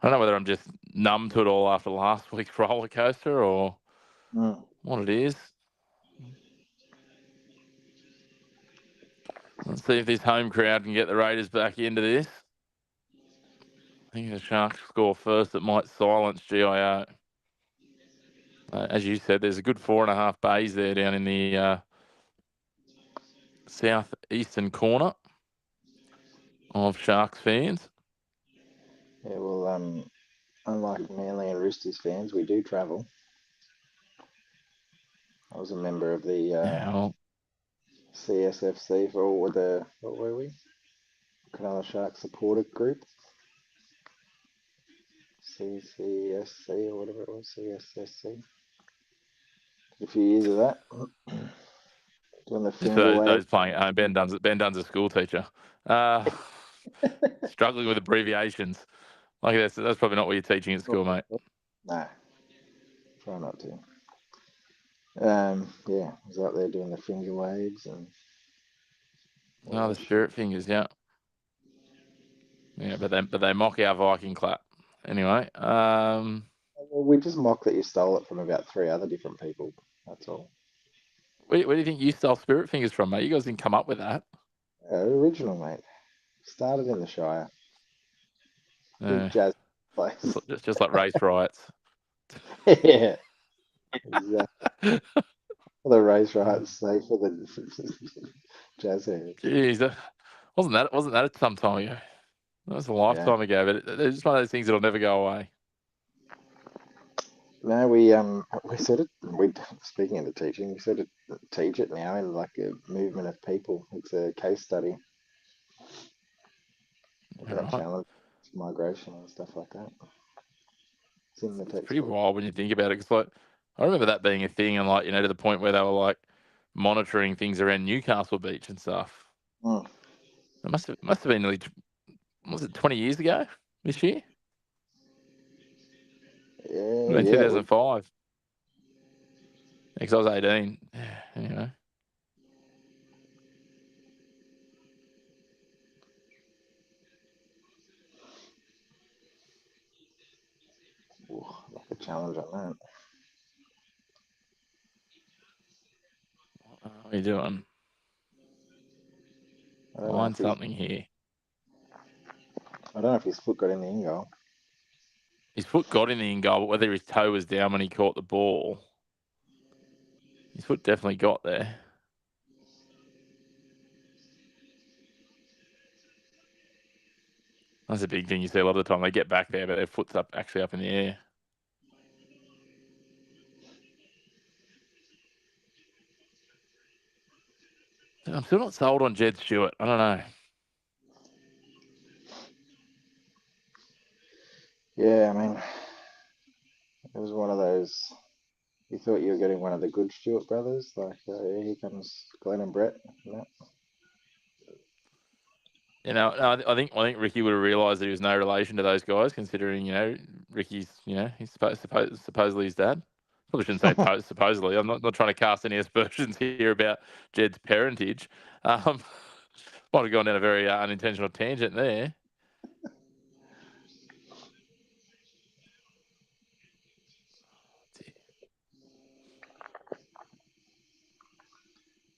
don't know whether I'm just numb to it all after last week's roller coaster or what it is. Let's see if this home crowd can get the Raiders back into this. I think the Sharks score first. It might silence GIO. As you said, there's a good 4.5 bays there down in the southeastern corner of Sharks fans. Yeah, well, unlike Manly and Roosters fans, we do travel. I was a member of the CSFC for what were we? Cronulla Sharks supporter group. CCSC or whatever it was, CSSC. A few years of that. Doing the finger wave. Those playing at home, Ben Dunn's a school teacher. Struggling with abbreviations. Like that's probably not what you're teaching at school, mate. No, try not to. Yeah, I was out there doing the finger waves and. The spirit fingers, yeah. Yeah, but they mock our Viking clap. Anyway, well, we just mock that you stole it from about 3 other different people. That's all. Where do you think you stole spirit fingers from, mate? You guys didn't come up with that. Original, mate. Started in the Shire. Big Uh, jazz place. just like race riots. Yeah, exactly. For the race rights, say for the jazz hands. Jeez, wasn't that some time ago? That was a Yeah. lifetime ago, but it's just one of those things that'll never go away. No, we sort of we speaking of the teaching, we sort of teach it now in like a movement of people. It's a case study All about right. challenge, migration, and stuff like that. It's in the It's pretty textbook. wild when you think about it. Because like, I remember that being a thing, and like to the point where they were like monitoring things around Newcastle Beach and stuff. Mm. It must have been nearly was it 20 years ago this year? It was Yeah. 2005. Because I was 18. Anyway, Like a challenge on that. what are you doing? I don't know Find if he's, something here. I don't know if his foot got in the in goal. His foot got in the in goal, but whether his toe was down when he caught the ball, his foot definitely got there. That's a big thing you see a lot of the time. They get back there, but their foot's actually up in the air. I'm still not sold on Jed Stewart. I don't know. Yeah, I mean, it was one of those. You thought you were getting one of the good Stewart brothers, like here comes Glenn and Brett. No. No, I think Ricky would have realised that he was no relation to those guys, considering Ricky's he's supposedly his dad. Probably shouldn't say supposedly. I'm not trying to cast any aspersions here about Jed's parentage. Might have gone down a very unintentional tangent there.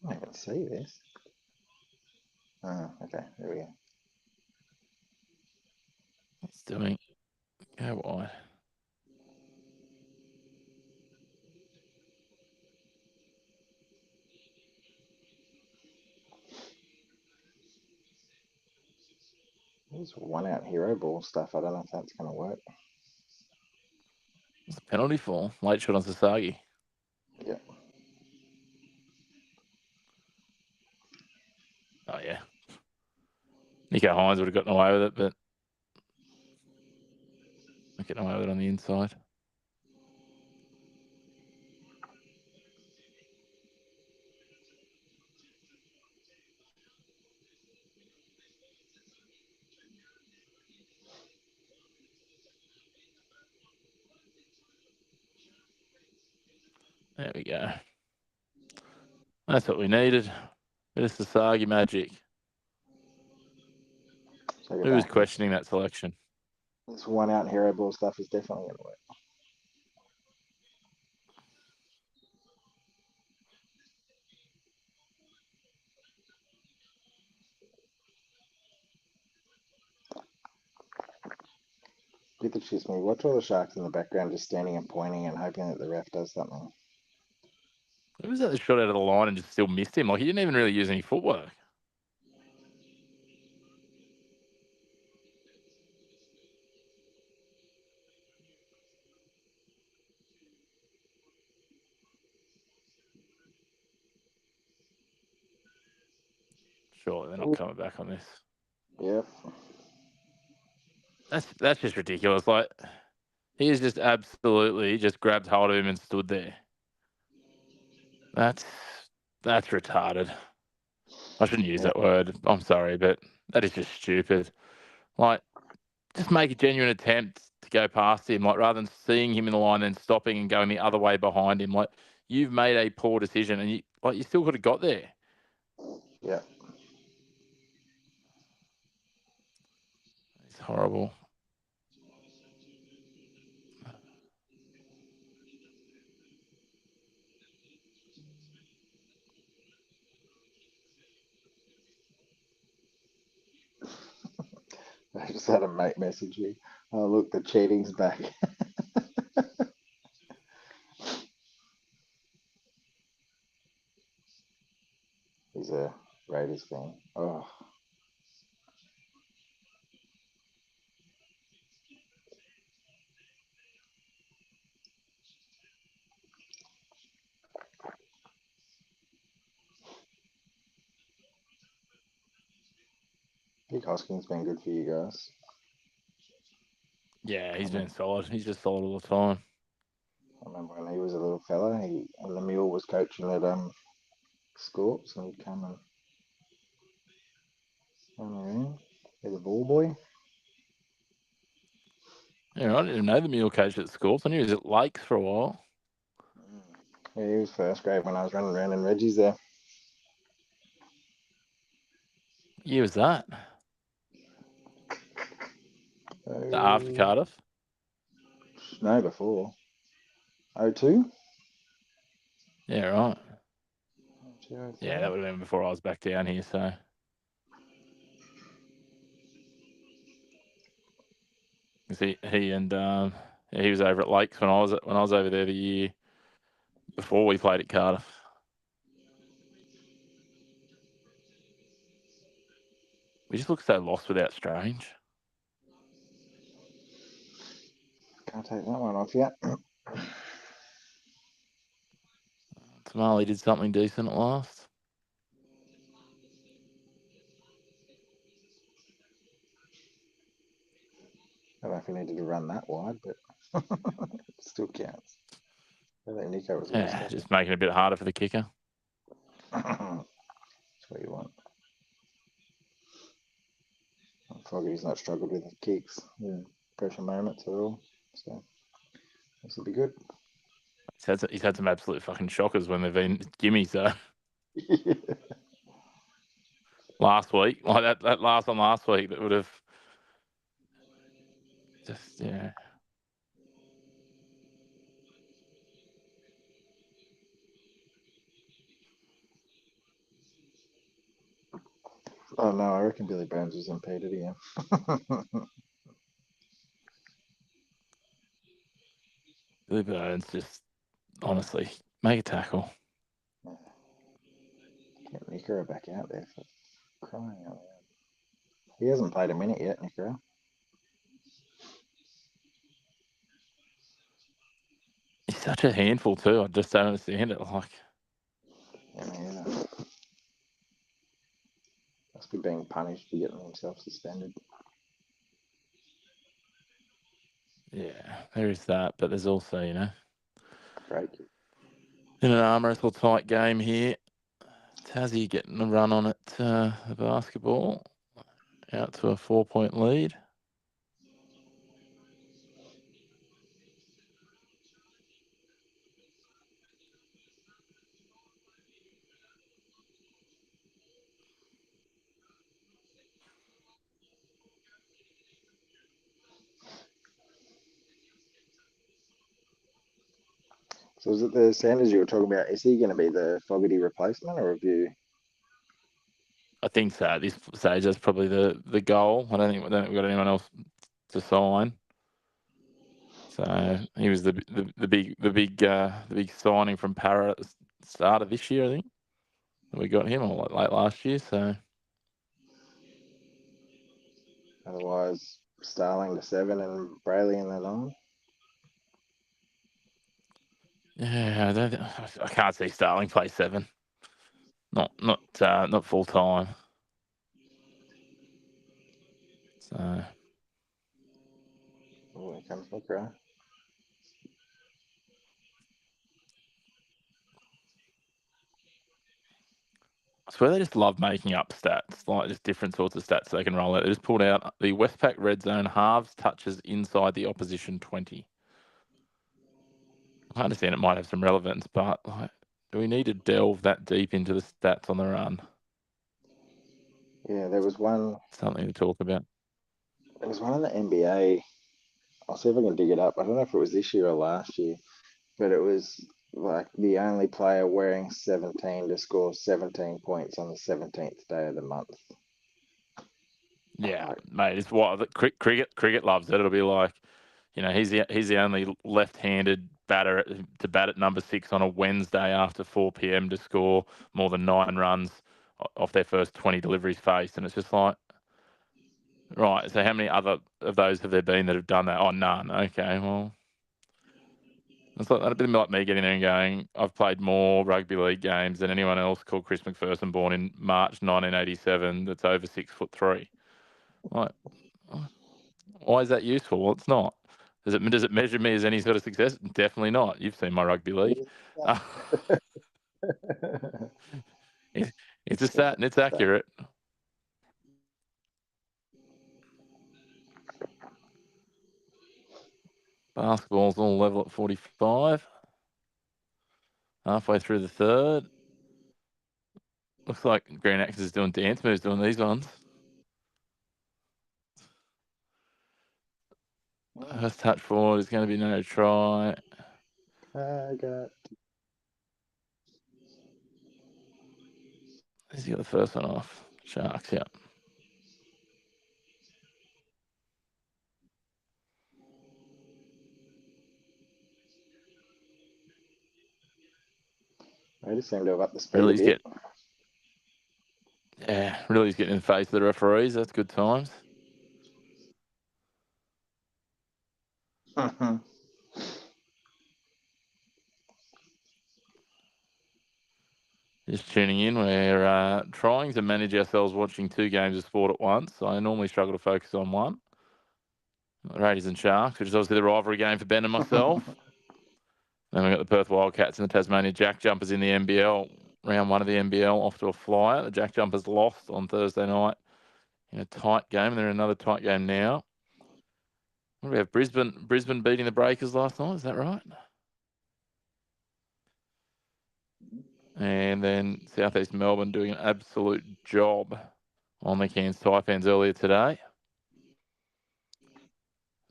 I can see this. Oh, okay, there we go. It's doing go wide. There's one out hero ball stuff. I don't know if that's going to work. What's the penalty for? Late shot on Sasagi. Yeah. Oh yeah. Nico Hines would have gotten away with it, but not getting away with it on the inside. There we go. That's what we needed. Bit of Sasagi magic. Take it Who was back. questioning that selection? This one out hero ball stuff is definitely going to work. Bit that shits me. Watch all the sharks in the background just standing and pointing and hoping that the ref does something. Who was that that shot out of the line and just still missed him? Like he didn't even really use any footwork. Surely they're not Ooh. coming back on this. Yep. That's just ridiculous. Like he has just absolutely just grabbed hold of him and stood there. That's retarded. I shouldn't use that word. I'm sorry, but that is just stupid. Like, just make a genuine attempt to go past him, like rather than seeing him in the line and stopping and going the other way behind him. Like, you've made a poor decision, and you still could have got there. Yeah. It's horrible. I just had a mate message me. Oh, look, the cheating's back. He's a Raiders fan. Oh, Big Hoskins been good for you guys. Yeah, he's been solid. He's just solid all the time. I remember when he was a little fella, and the Mule was coaching at Scorps, and he'd come and run around. He's a ball boy. Yeah, I didn't even know the Mule coached at Scorps. I knew he was at Lakes for a while. Yeah, he was first grade when I was running around in Reggie's there. What year was that? After Cardiff? No, before. 02? Yeah, right. 02, Yeah, that would have been before I was back down here, so. He and he was over at Lakes when I was over there the year before we played at Cardiff. We just look so lost without Strange. Can't take that one off yet. Tamale did something decent at last. I don't know if he needed to run that wide, but it still counts. I think Nico was Yeah, just making it a bit harder for the kicker. That's what you want. Foggy's not struggled with the kicks in pressure moments at all, so this will be good. He's had some absolute fucking shockers when they've been gimmies, though. Last week, like that last one last week, that would have just, yeah. Oh no, I reckon Billy Burns was impeded again. Billy Burns just, honestly, make a tackle. Get Nico back out there for crying out loud. He hasn't played a minute yet, Nico. He's such a handful too. I just don't understand it. Like, Yeah, me either. Must be being punished for getting himself suspended. yeah, there is that, but there's also, Great. in an arm wrestle tight game here, Tassie getting a run on it, the basketball, out to a 4-point lead. So is it the Sanders you were talking about? Is he going to be the Fogarty replacement, or have you? I think so. At this stage, that's probably the goal. I don't think we've got anyone else to sign. So he was the big signing from Para at the start of this year, I think. We got him or late last year. So Otherwise, Starling to 7 and Brayley in the 9. yeah, I can't see Starling play 7. Not full time. So. Oh, here comes McGrath. I swear they just love making up stats, like just different sorts of stats they can roll out. They just pulled out the Westpac red zone halves touches inside the opposition 20. I understand it might have some relevance, but like, do we need to delve that deep into the stats on the run? Yeah, there was one. Something to talk about. There was one in the NBA. I'll see if I can dig it up. I don't know if it was this year or last year, but it was like the only player wearing 17 to score 17 points on the 17th day of the month. Yeah, mate. It's what cricket loves it. It'll be like, he's the only left-handed batter to bat at number 6 on a Wednesday after 4 p.m. to score more than 9 runs off their first 20 deliveries faced, and it's just like, right. So how many other of those have there been that have done that? Oh, none. Okay, well, it's like that'd be like me getting there and going, I've played more rugby league games than anyone else called Chris McPherson, born in March 1987, that's over 6'3". Like, why is that useful? Well, it's not. Does it measure me as any sort of success? Definitely not. You've seen my rugby league. It's a stat and it's accurate. Basketball's all level at 45. Halfway through the third. Looks like Green Axe is doing dance moves doing these ones. First touch forward is going to be no try. Has he got the first one off? Sharks, yeah. I just seem to have upped the speed a bit. Really's getting in the face of the referees. That's good times. Just tuning in, we're trying to manage ourselves watching 2 games of sport at once. I normally struggle to focus on one. Raiders and Sharks, which is obviously the rivalry game for Ben and myself. Then we've got the Perth Wildcats and the Tasmania Jackjumpers in the NBL. Round 1 of the NBL off to a flyer. The Jackjumpers lost on Thursday night in a tight game, and they're in another tight game now. We have Brisbane beating the Breakers last night. Is that right? And then Southeast Melbourne doing an absolute job on the Cairns Taipans earlier today.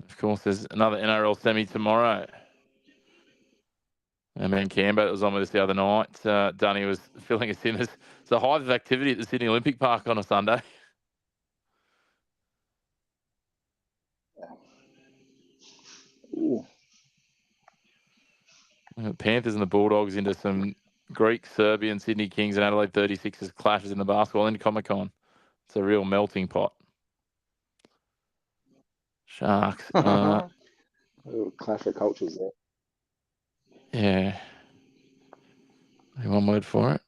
Of course, there's another NRL semi tomorrow. And then Canberra that was on with us the other night. Dunny was filling us in. There's a hive of activity at the Sydney Olympic Park on a Sunday. Ooh. The Panthers and the Bulldogs into some Greek, Serbian, Sydney Kings and Adelaide 36ers clashes in the basketball in Comic-Con. It's a real melting pot. Sharks. Clash of cultures there. Yeah. One word for it.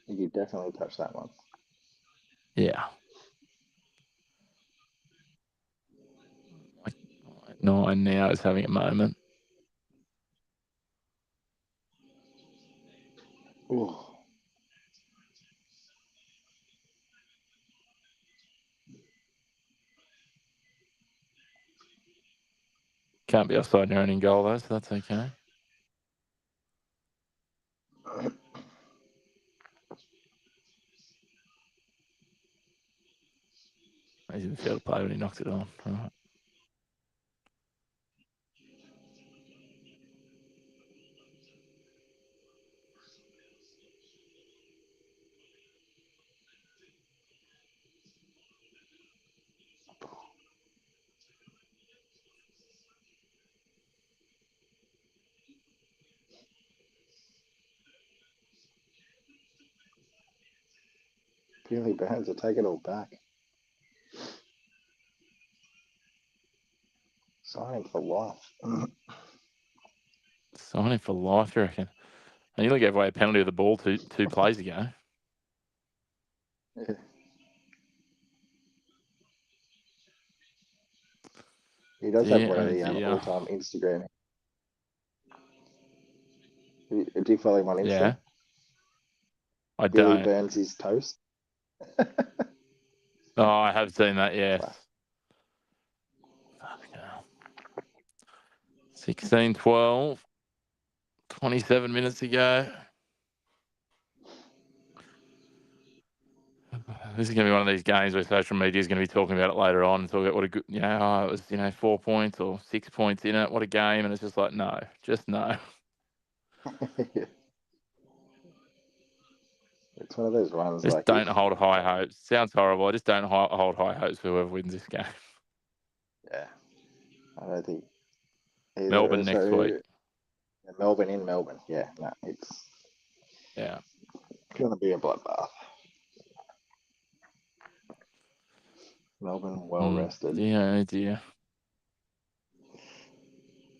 You definitely touch that one. Yeah. 9 now is having a moment. Ooh. Can't be offside your own in goal though, so that's okay. He's in the field of play when he knocks it on. Right. Billy Burns will take it all back. Signing for life. Signing for life, you reckon? And you look gave away a penalty of the ball two plays ago. Yeah. He does have one of the all-time Instagram. Do you follow him on Insta? Yeah. I Billy don't. Burns his toast. Oh, I have seen that, yes. 16-12. 27 minutes ago. This is going to be one of these games where social media is going to be talking about it later on and talk about what a good, it was, 4 points or 6 points in it. What a game. And it's just like, no, just no. It's one of those ones Just like don't hold high hopes. Sounds horrible. I just don't hold high hopes for whoever wins this game. Yeah, I don't think either. Melbourne next week. Melbourne in Melbourne. Yeah, no, it's going to be a bloodbath. Melbourne well rested. Yeah, dear.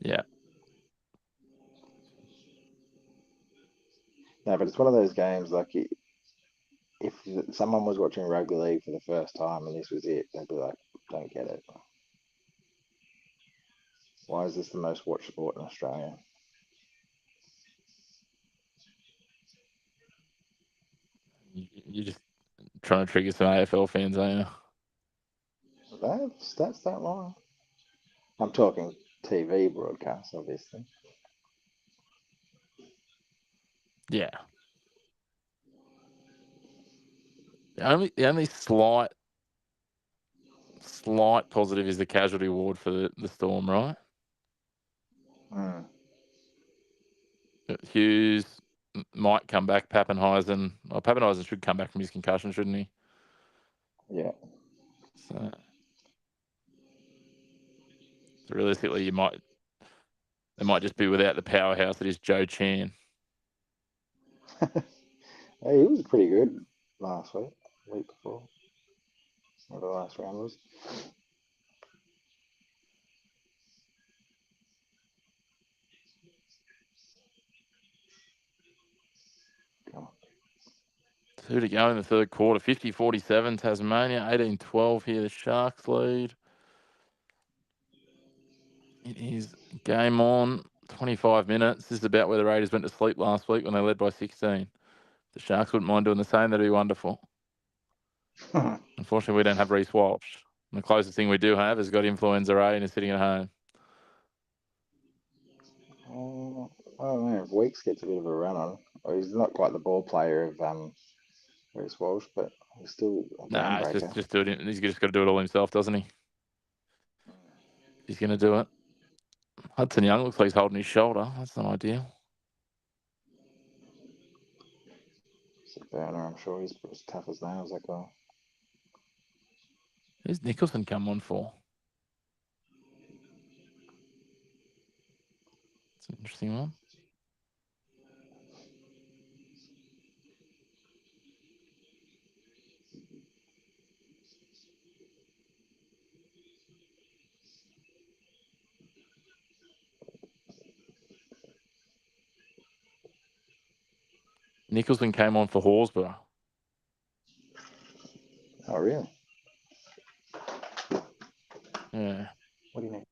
Yeah. No, but it's one of those games like if someone was watching rugby league for the first time and this was it, they'd be like, don't get it. Why is this the most watched sport in Australia? You're just trying to trigger some AFL fans, aren't you? That's that long. I'm talking TV broadcasts, obviously. Yeah. The only slight positive is the casualty ward for the Storm, right? Hughes might come back. Pappenheisen. Well, Pappenheisen should come back from his concussion, shouldn't he? Yeah. So realistically, they might just be without the powerhouse that is Joe Chan. Hey, he was pretty good last week before. Or the last round was. Two to go in the third quarter. 50-47 Tasmania. 18-12 here. The Sharks lead. It is game on. 25 minutes. This is about where the Raiders went to sleep last week when they led by 16. The Sharks wouldn't mind doing the same. That'd be wonderful. Unfortunately, we don't have Reece Walsh. And the closest thing we do have has got influenza A and is sitting at home. I don't know if Weeks gets a bit of a run on. Well, he's not quite the ball player of Reece Walsh, but he's still a game Nah, breaker. it's just do it. He's just got to do it all himself, doesn't he? He's going to do it. Hudson Young looks like he's holding his shoulder. That's not ideal. It's a burner, I'm sure. He's as tough as nails, that guy. Who's Nicholson come on for? It's an interesting one. Nicholson came on for Horsburgh. Oh, really? Yeah. What do you need?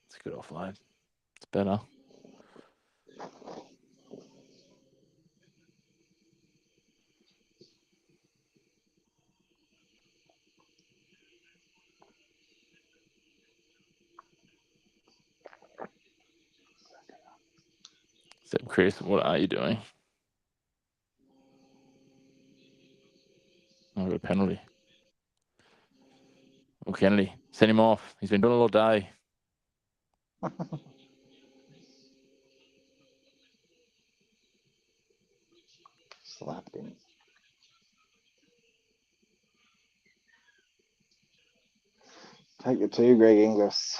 It's a good offload. It's better. So, Chris, what are you doing? I got a penalty. Well, Kennedy, send him off. He's been doing it all day. Slapped him. Take the two, Greg Inglis.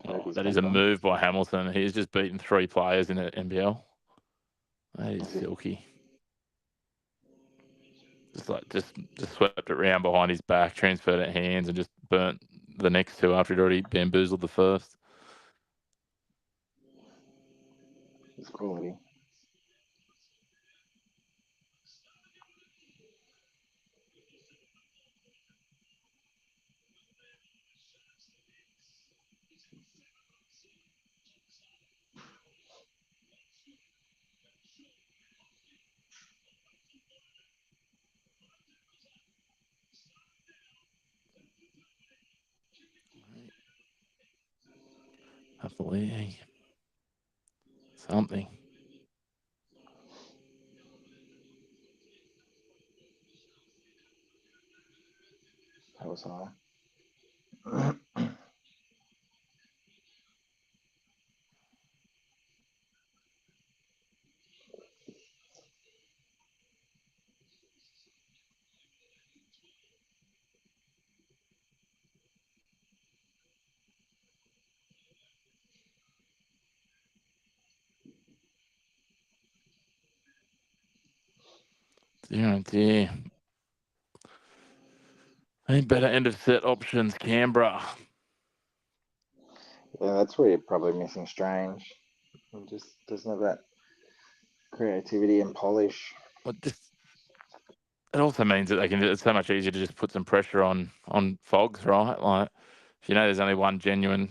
Oh, that is a move by Hamilton. He's just beaten 3 players in the NBL. That is silky. Just swept it round behind his back, transferred it hands, and just burnt the next 2 after he'd already bamboozled the first. It's quality. Hopefully. So something. That was high. Oh dear. Any better end of set options, Canberra. Yeah, that's where you're probably missing Strange. He just doesn't have that creativity and polish. But it also means that it's so much easier to just put some pressure on Fogs, right? Like, if you know there's only one genuine,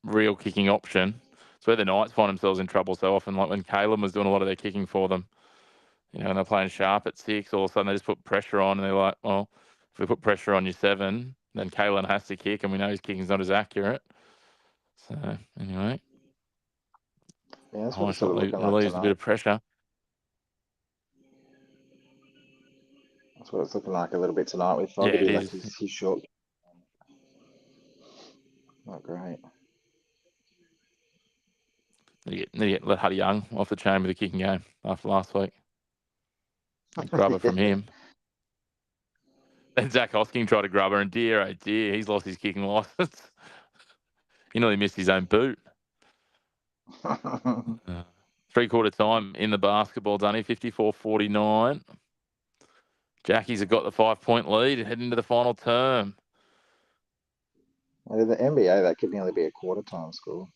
real kicking option. It's where the Knights find themselves in trouble so often. Like when Caleb was doing a lot of their kicking for them, and they're playing sharp at 6, all of a sudden they just put pressure on, and they're like, well, if we put pressure on your 7, then Kalen has to kick, and we know his kicking's not as accurate. So anyway, Yeah, that's what high it's sort shot of looking like relieves a bit tonight. of pressure. That's what it's looking like a little bit tonight with Yeah, it Fogarty. Like is. he's short. Not great. Need to get let Huddy Young off the chain with the kicking game after last week. Grubber from him. Then Zach Hosking tried to grub her, and dear, oh dear, he's lost his kicking license. He nearly missed his own boot. 3/4 time in the basketball, Dunny, 54-49. Jackies have got the 5-point lead and heading into the final term. The NBA, that could nearly be a quarter time score.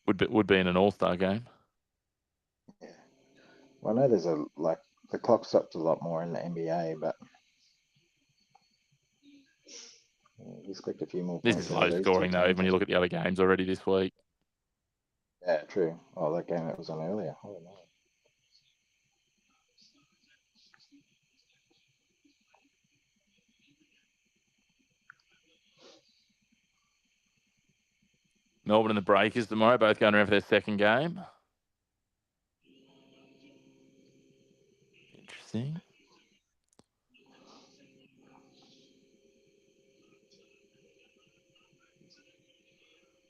Would be in an all-star game. Yeah. Well, I know there's the clock stops a lot more in the NBA, but you expect a few more This points is out of low these two scoring, though, teams. when you look at the other games already this week. Yeah, true. Oh, that game that was on earlier. I don't know. Melbourne and the Breakers tomorrow, both going around for their second game. Interesting.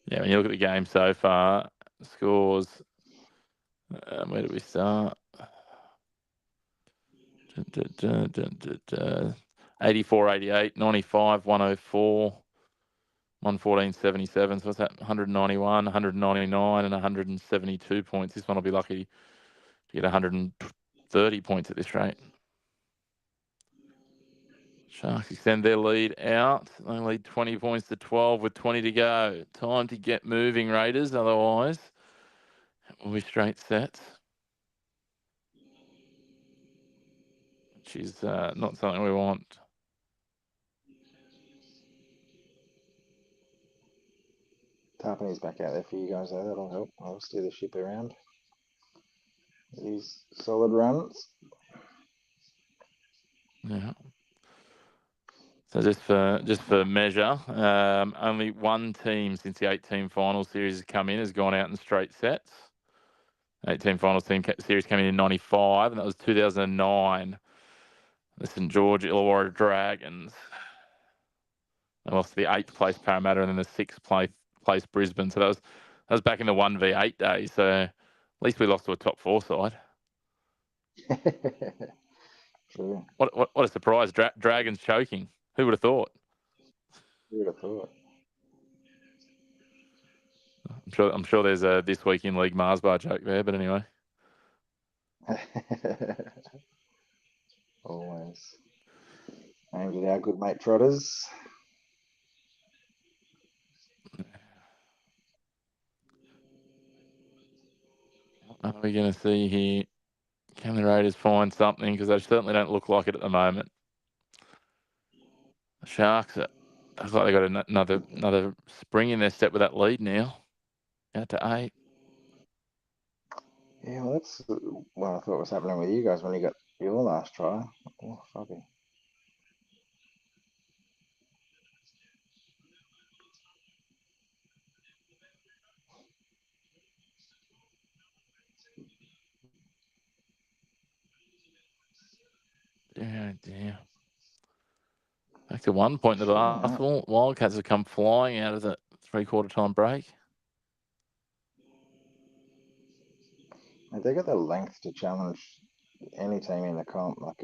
Yeah, when you look at the game so far, scores. Where do we start? 84-88, 95, 104, 114-77. So what's that? 191, 199, and 172 points. This one will be lucky to get 130 points at this rate. Sharks extend their lead out. They lead 20 points to 12 with 20 to go. Time to get moving, Raiders. Otherwise, it will be straight sets, which is not something we want. Tarpany's back out there for you guys, though. That'll help. I'll steer the ship around. These solid runs. Yeah. So just for measure, only one team since the 8-team final series has come in has gone out in straight sets. 8-team final series came in 95, and that was 2009. The St George Illawarra Dragons. They lost to the 8th place Parramatta and then the 6th place Brisbane. So that was back in the 1v8 days. So at least we lost to a top 4 side. True. What a surprise! Dragons choking. Who would have thought? Who would have thought? I'm sure there's a This Week in League Mars bar joke there, but anyway. Always. Aimed at our good mate Trotters. What are we going to see here? Can the Raiders find something? Because they certainly don't look like it at the moment. The Sharks, looks like they got another spring in their step with that lead now. Out to 8. Yeah, well, that's what I thought was happening with you guys when you got your last try. Oh, fucking. Back to 1 point in the Alright. basketball. Wildcats have come flying out of the three-quarter time break. They got the length to challenge any team in the comp. Like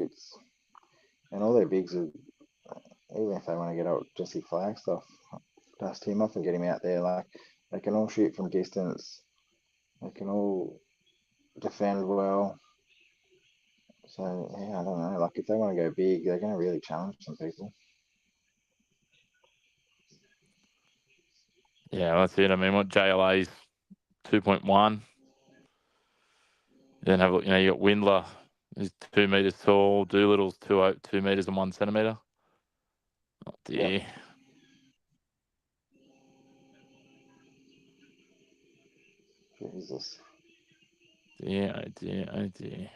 and all their bigs are, even if they want to get out Jesse Flagstaff, dust him off and get him out there. Like they can all shoot from distance. They can all defend well. So yeah, I don't know. Like if they want to go big, they're going to really challenge some people. Yeah, that's it. I mean, what JLA's 2.1. Then have a look. You got Windler, who's 2 meters tall. Doolittle's 2 meters and 1 centimeter. Oh dear. Yep. Jesus. Dear, oh dear, oh dear.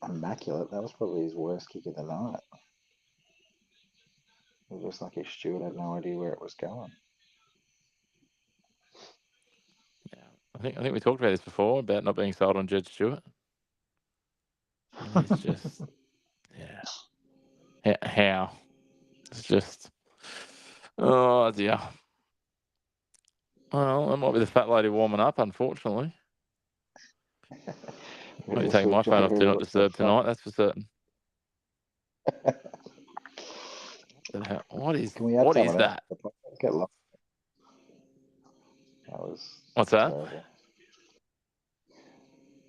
Immaculate. That was probably his worst kick of the night. It was just like his steward had no idea where it was going. Yeah, I think we talked about this before about not being sold on Jed Stewart. He's just, yeah. How? It's just, oh dear. Well, that might be the fat lady warming up, unfortunately. I'll be taking my phone off Do Not Disturb tonight, that's for certain. What is that? Get lost. What's that? Terrible.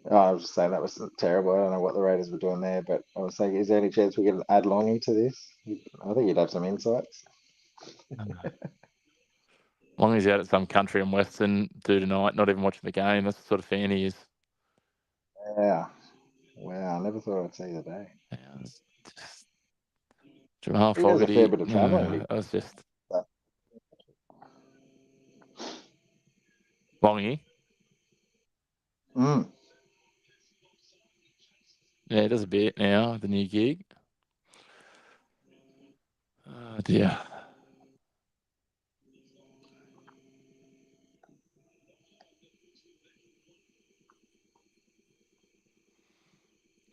Oh, I was just saying that was terrible. I don't know what the Raiders were doing there, but I was saying, is there any chance we can add Longy to this? I think you'd have some insights. As long as he's out at some country in Western do tonight, not even watching the game, that's the sort of fan he is. Yeah. Wow, I never thought I'd see the day. Yeah, it's just Jamal He does a Fogarty. fair bit of travelling. That was just Longy. Mm. Yeah, he does a bit now, the new gig. Oh dear.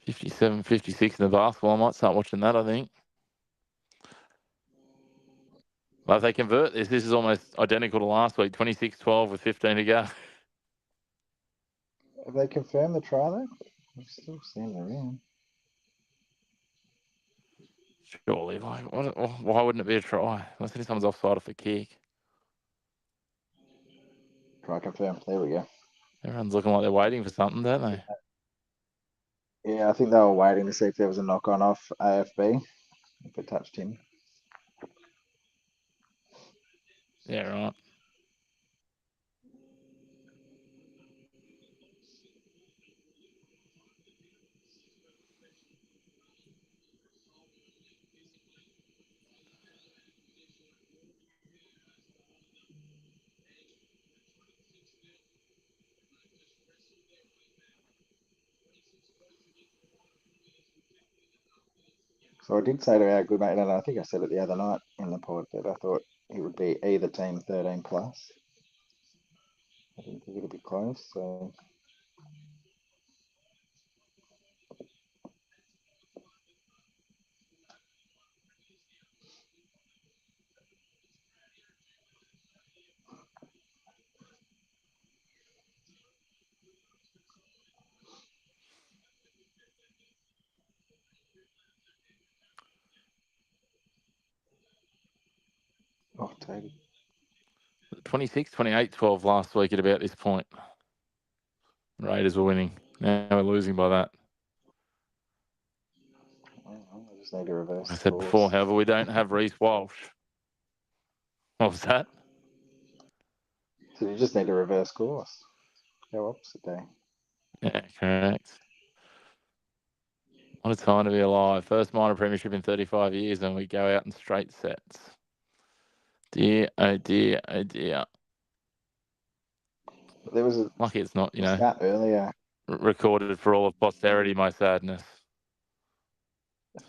$57, $56 in the basketball. I might start watching that, I think. Well, if they convert this is almost identical to last week, 26-12 with 15 to go. Have they confirmed the try though? I'm still standing around. Surely, like, why wouldn't it be a try? Unless someone's offside off a kick. Try confirmed. There we go. Everyone's looking like they're waiting for something, don't they? Yeah, I think they were waiting to see if there was a knock on off AFB if it touched him. Yeah, right. So I did say to our good mate, and I think I said it the other night in the pod, that I thought it would be either team 13 plus. I didn't think it'd be close. So take it. 26, 28, 12 last week at about this point. Raiders were winning. Now we're losing by that. I just need to reverse. I said before, however, we don't have Reece Walsh. What was that? So you just need to reverse course. Go opposite day. Yeah, correct. What a time to be alive. First minor premiership in 35 years, and we go out in straight sets. Dear, oh dear, oh dear. There was Lucky it's not, stat earlier. Recorded for all of posterity, my sadness.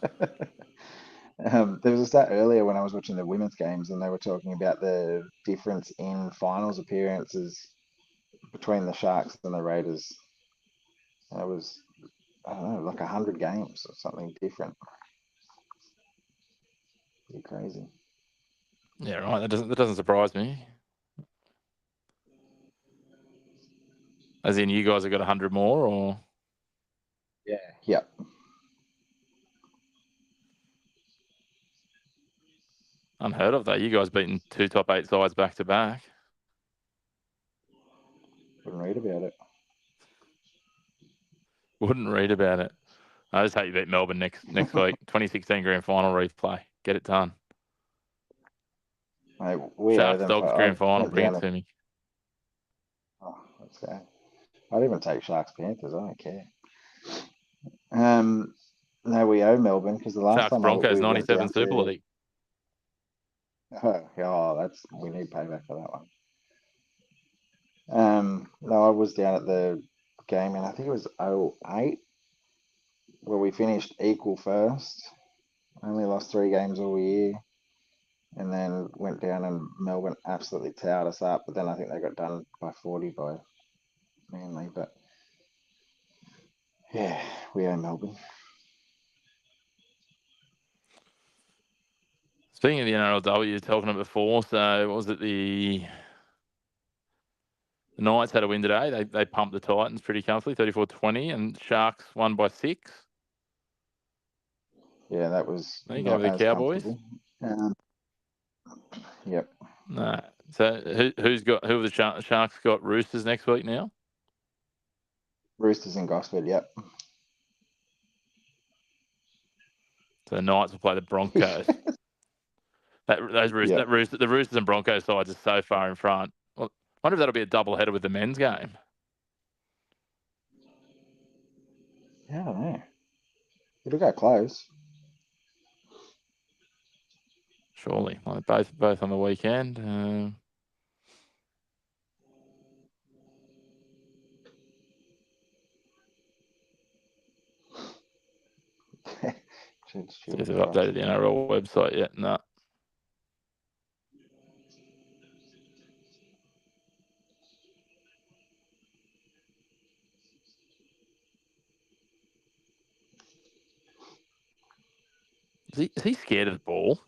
There was a stat earlier when I was watching the women's games, and they were talking about the difference in finals appearances between the Sharks and the Raiders. It was, I don't know, like 100 games or something different. Pretty crazy. Yeah, right. That doesn't surprise me. As in, you guys have got 100 more, or? Yeah. Yep. Unheard of, though. You guys beating 2 top 8 sides back to back. Wouldn't read about it. Wouldn't read about it. I just hope you beat Melbourne next week. 2016 grand final replay. Get it done. Mate, we owe Sharks them Dogs for. grand final. Went Bring down it to me. Oh, let's go. I'd even take Sharks Panthers. I don't care. No, we owe Melbourne because the last Sharks time Broncos we went 97 down Super to. League. Oh, we need payback for that one. No, I was down at the game, and I think it was 08, where we finished equal first. Only lost 3 games all year, and then went down, and Melbourne absolutely towed us up. But then I think they got done by 40 by Manly. But yeah, we owe Melbourne. Speaking of the NRLW, you were talking about before. So, what was it? The Knights had a win today. They pumped the Titans pretty comfortably, 34-20, and Sharks won by 6. Yeah, that was There you not go with the as Cowboys. Yep. No. So who have the Sharks got? Roosters next week now. Roosters in Gosford. Yep. So the Knights will play the Broncos. The Roosters and Broncos sides are so far in front. Well, I wonder if that'll be a double header with the men's game. Yeah, I don't know. It'll go close. Surely, like both on the weekend. See if they've updated the NRL website yet. No. Is he scared of the ball?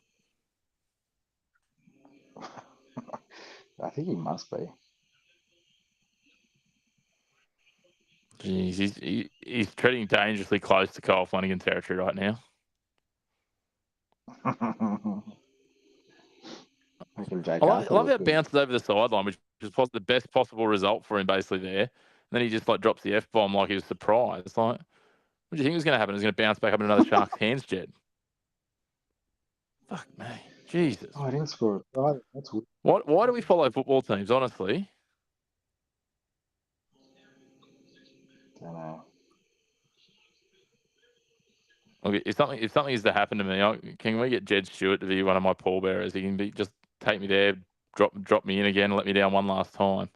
I think he must be. Jeez, he's treading dangerously close to Kyle Flanagan territory right now. I love how it bounces over the sideline, which is the best possible result for him basically there. And then he just like drops the F-bomb like he was surprised. Like, what do you think was going to happen? It was going to bounce back up in another Shark's hands, Jed. Fuck me. Jesus. Oh, I didn't score. Oh, that's weird. Why do we follow football teams, honestly? Don't know. Okay, if something is to happen to me, can we get Jed Stewart to be one of my pallbearers? He can just take me there, drop me in again, and let me down one last time.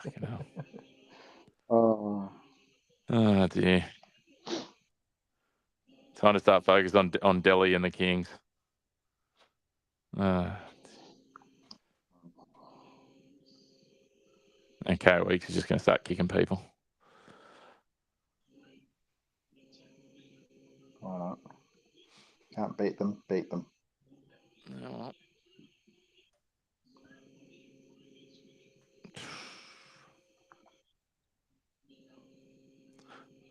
Fucking hell. Oh dear. Time to start focus on Delhi and the Kings. And K Weeks is just going to start kicking people. Why not? Can't beat them. Beat them. No.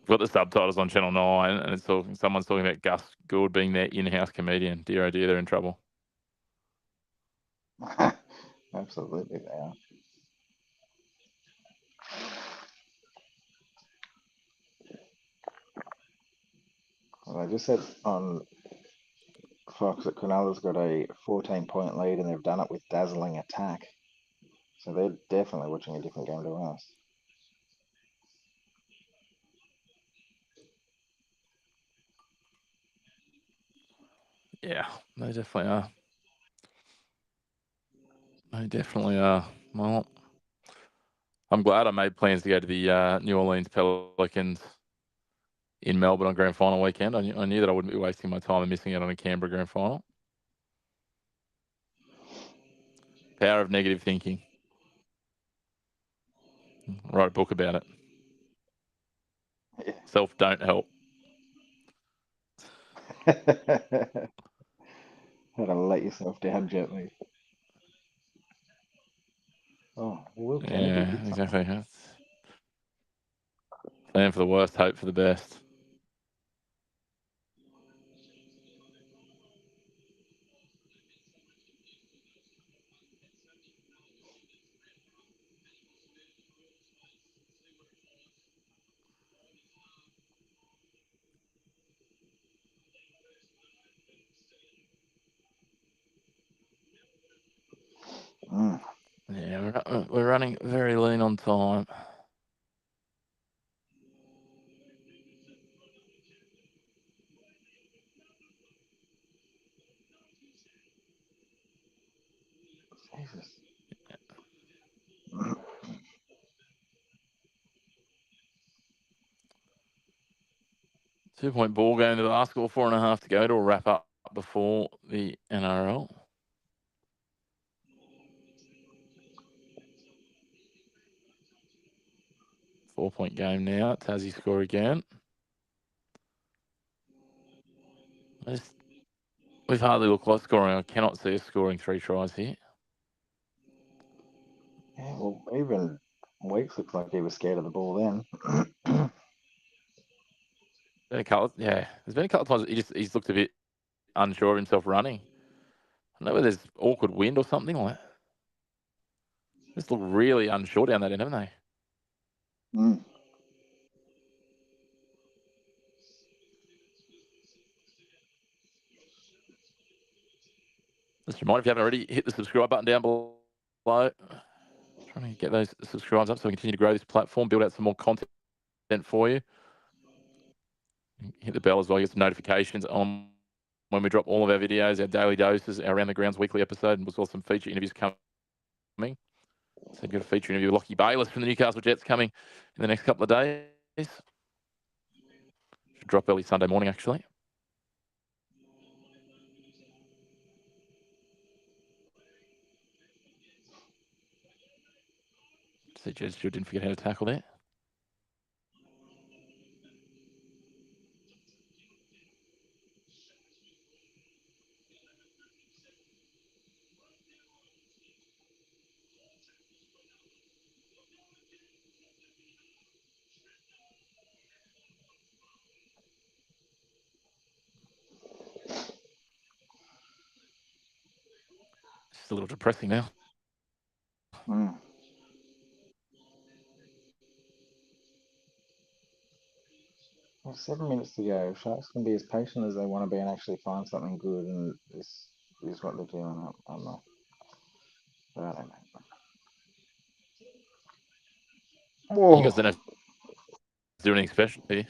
I've got the subtitles on Channel 9, and it's someone's talking about Gus Gould being their in-house comedian. Dear, oh dear, they're in trouble. Absolutely, they are. Well, I just said on Fox that Cronulla's got a 14-point lead, and they've done it with dazzling attack. So they're definitely watching a different game to us. Yeah, they definitely are. They definitely are. Well, I'm glad I made plans to go to the New Orleans Pelicans in Melbourne on grand final weekend. I knew that I wouldn't be wasting my time and missing out on a Canberra grand final. Power of negative thinking. Write a book about it. Yeah. Self don't help. How to let yourself down gently. Oh, Will Kennedy Yeah, hit something. exactly. That's plan for the worst, hope for the best. Mm. Yeah, we're running very lean on time. Jesus. 2-point ball game to basketball, 4.5 to go. It'll wrap up before the NRL. 4-point game now. Tassie score again. We've hardly looked like scoring. I cannot see us scoring 3 tries here. Yeah, well, even Weeks looked like he was scared of the ball then. There's been a couple of times he's looked a bit unsure of himself running. I don't know whether there's awkward wind or something like that. Just look really unsure down that end, haven't they? Mm. Just a reminder, if you haven't already, hit the subscribe button down below. Trying to get those subscribes up so we continue to grow this platform, build out some more content for you. Hit the bell as well, get some notifications on when we drop all of our videos, our daily doses, our Around the Grounds weekly episode, and as well some feature interviews coming. So you've got a feature interview with Lockie Bayliss from the Newcastle Jets coming in the next couple of days. Should drop early Sunday morning, actually. See, Jez still didn't forget how to tackle there. It's a little depressing now. Mm. Well, 7 minutes to go. Sharks can be as patient as they want to be and actually find something good, and this is what they're doing. I'm not. I don't know. You guys don't have to do anything special here.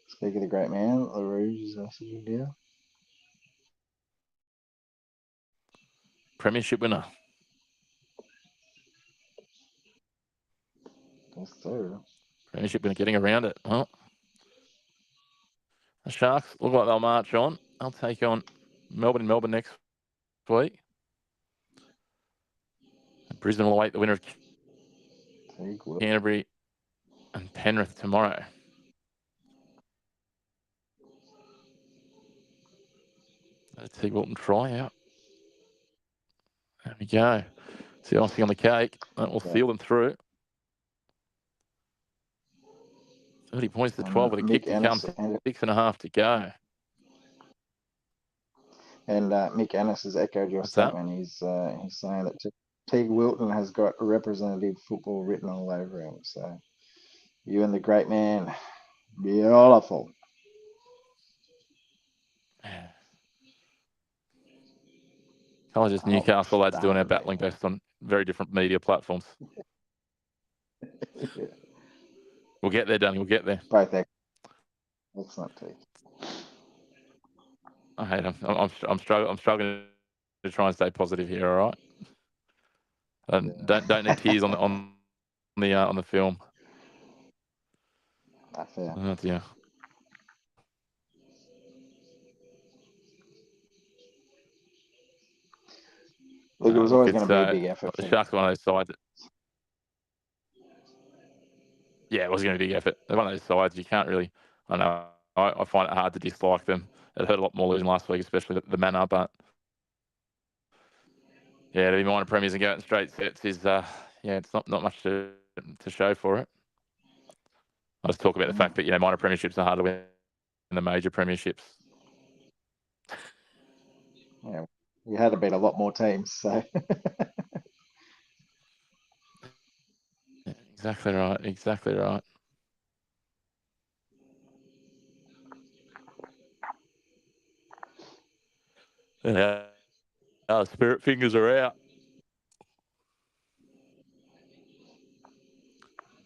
Speak of the great man, LaRouge is messaging down. Premiership winner. Yes, sir. Premiership winner getting around it. Well, the Sharks look like they'll march on. They'll take on Melbourne next week. And Brisbane will await the winner of Canterbury and Penrith tomorrow. T. Wilton try out. There we go. It's the icing on the cake. That will seal them through. 30 points to 12 with a kick to come. 6.5 to go. And Mick Ennis has echoed your statement. He's saying that Teague Wilton has got representative football written all over him. So you and the great man, beautiful. Just Newcastle lads doing our battling best on very different media platforms. Yeah. We'll get there, Danny. We'll get there. Both excellent, Teague. I hate him. I'm struggling to try and stay positive here. All right. Don't need tears on the film. That's fair. Oh dear. Look, it was always going to be a big effort. The Sharks are one of those sides. Yeah, it was going to be a big effort. They're one of those sides you can't really. I know. I find it hard to dislike them. It hurt a lot more losing last week, especially the manner. But yeah, to be minor premiers and go out in straight sets is it's not much to show for it. I just talk about the fact that minor premierships are hard to win than the major premierships. Yeah, you had to beat a lot more teams, so. Exactly right. Exactly right. Yeah, our spirit fingers are out.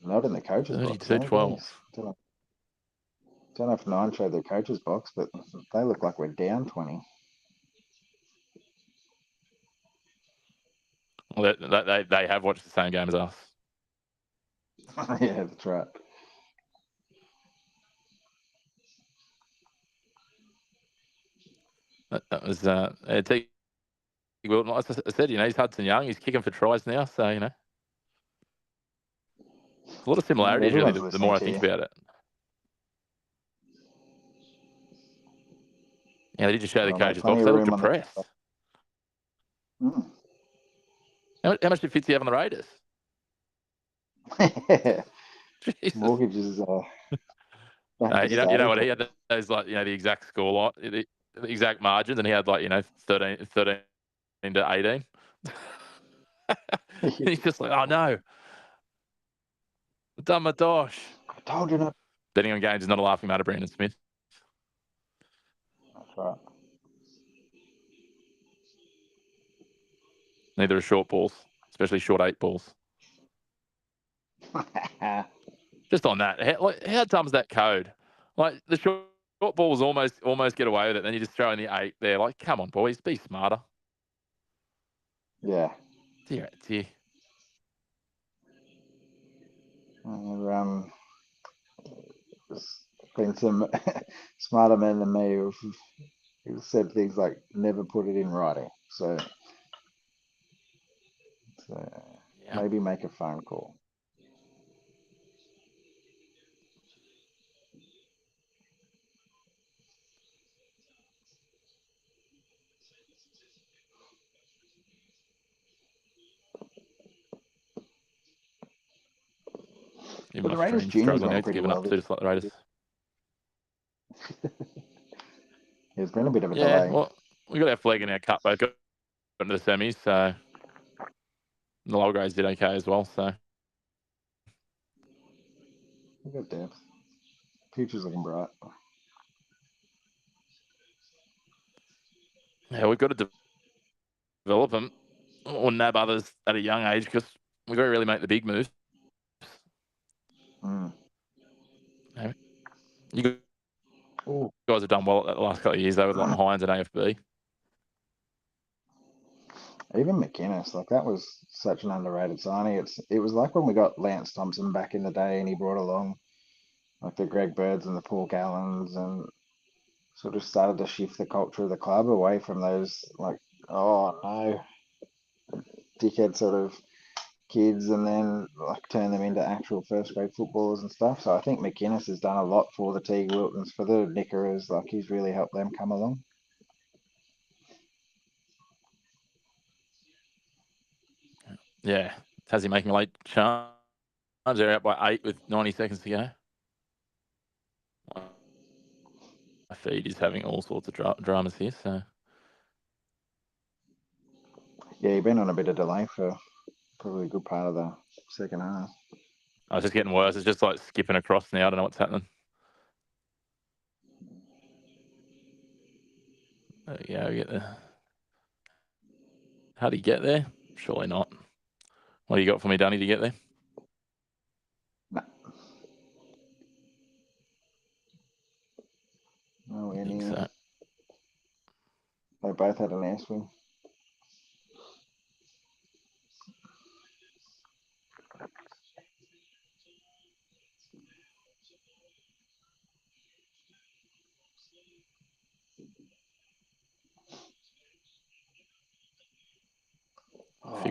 Not in the coach's box. 32-12. Don't know if 9 showed the coach's box, but they look like we're down 20. Well, they have watched the same game as us. Yeah, that's right. That was T. Wilton. Like I said, he's Hudson Young. He's kicking for tries now, so a lot of similarities. Really, the more I think about it. Yeah, they did just show the coach's box. They look depressed. How much did Fitzy have on the Raiders? Mortgages. You know what? He had those the exact score line, the exact margins, and he had 13 to 18. He's just like, oh no, I've done my dosh. I told you not. Betting on games is not a laughing matter, Brandon Smith. That's right. Neither are short balls, especially short 8 balls. Just on that, how dumb's that code? Like the short balls almost get away with it, then you just throw in the 8 there. Like, come on, boys, be smarter. Yeah. Dear. There's been some smarter men than me who've said things like never put it in writing. So maybe make a phone call. Even my Raiders struggling out, giving up to just like the Raiders. There's been a bit of a delay. Well, we got our flag in our cup, but got into the semis, so the lower grades did okay as well. So we got depth. Future's looking bright. Yeah, we've got to develop them or nab others at a young age because we very rarely make the big moves. You guys have done well the last couple of years, though, with like Hines and AFB. Even McInnes, that was such an underrated signing. It was like when we got Lance Thompson back in the day, and he brought along the Greg Birds and the Paul Gallons, and sort of started to shift the culture of the club away from those oh no, dickhead sort of kids, and then turn them into actual first grade footballers and stuff. So I think McInnes has done a lot for the Teague Wiltons, for the Nickerers. He's really helped them come along. Yeah, Tassie making a late charge. They're out by 8 with 90 seconds to go. My feed is having all sorts of dramas here, so. Yeah, you've been on a bit of delay for probably a good part of the second half. Oh, it's just getting worse. It's just like skipping across now. I don't know what's happening. There we go. We get there. How do you get there? Surely not. What do you got for me, Danny, to get there? No. Nowhere near. So. They both had an air swing.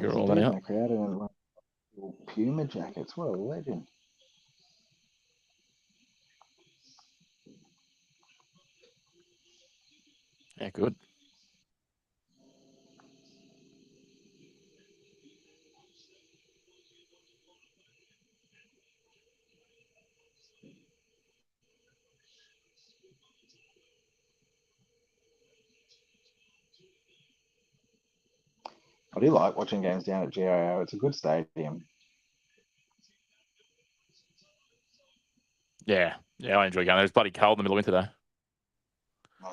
figure all that out. In the crowd and like Puma jackets. What a legend. Yeah, good. I do like watching games down at GIO. It's a good stadium. Yeah, I enjoy going there. It's bloody cold in the middle of winter, though.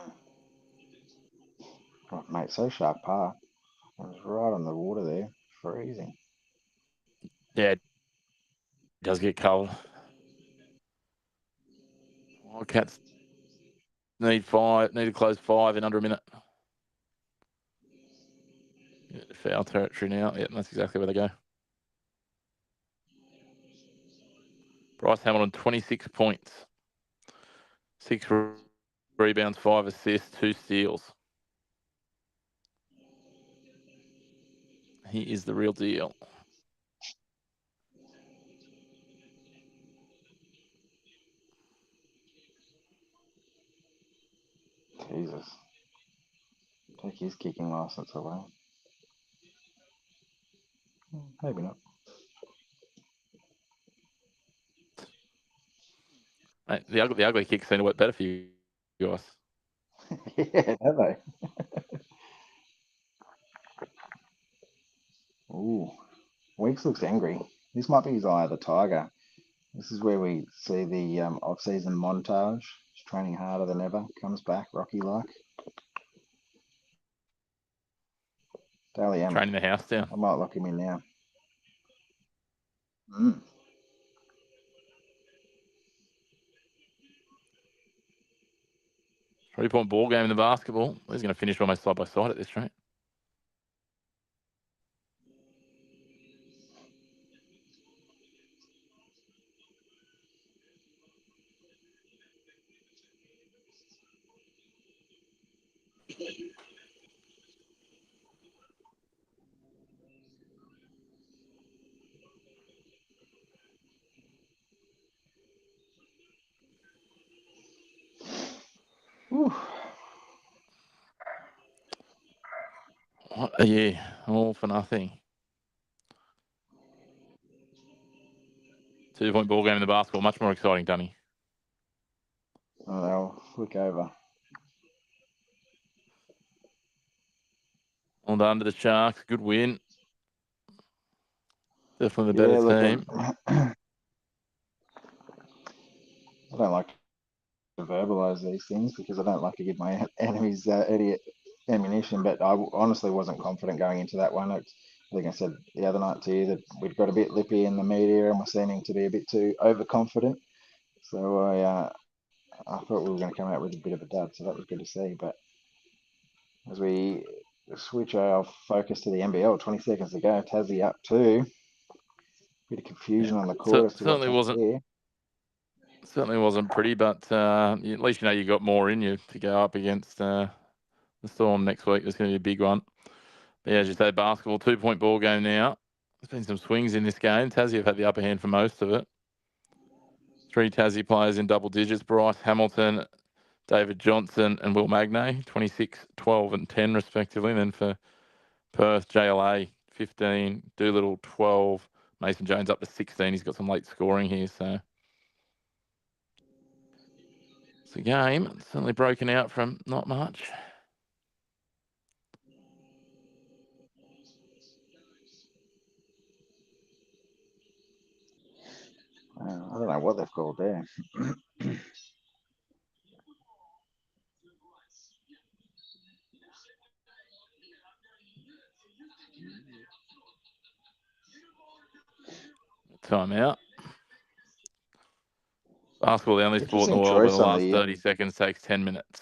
Oh, mate, so sharp par. It was right on the water there. Freezing. Yeah, it does get cold. Wildcats need to close 5 in under a minute. Foul territory now. Yeah, that's exactly where they go. Bryce Hamilton, 26 points. 6 rebounds, 5 assists, 2 steals. He is the real deal. Jesus. Take his kicking license away. Maybe not. Mate, the ugly kicks seem to work better for you guys. Yeah, have they? Ooh. Weeks looks angry. This might be his eye of the tiger. This is where we see the off-season montage. He's training harder than ever. Comes back, Rocky-like. Daly M. Training the house down. I might lock him in now. 3-point ball game in the basketball. He's going to finish almost side by side at this rate. What a year. All for nothing. 2-point ball game in the basketball. Much more exciting, Dunny. Oh, they'll flick over. Well done to the Sharks. Good win. Definitely the better team. I don't like to verbalise these things because I don't like to give my enemies idiot ammunition, but I honestly wasn't confident going into that one. I think I said the other night to you that we'd got a bit lippy in the media and we're seeming to be a bit too overconfident. So I thought we were going to come out with a bit of a dud, so that was good to see. But as we switch our focus to the NBL, 20 seconds to go, Tassie up 2. Bit of confusion on the court as to certainly wasn't pretty, but at least you know you got more in you to go up against the Storm next week. There's going to be a big one. But yeah, as you say, basketball 2-point ball game now. There's been some swings in this game. Tassie have had the upper hand for most of it. 3 Tassie players in double digits: Bryce Hamilton, David Johnson, and Will Magnay, 26, 12, and 10 respectively. And then for Perth, JLA 15, Doolittle 12, Mason Jones up to 16. He's got some late scoring here, so it's a game. It's certainly broken out from not much. I don't know what they've called there. Timeout. Basketball, the only sport in the world where the last 30 seconds takes 10 minutes.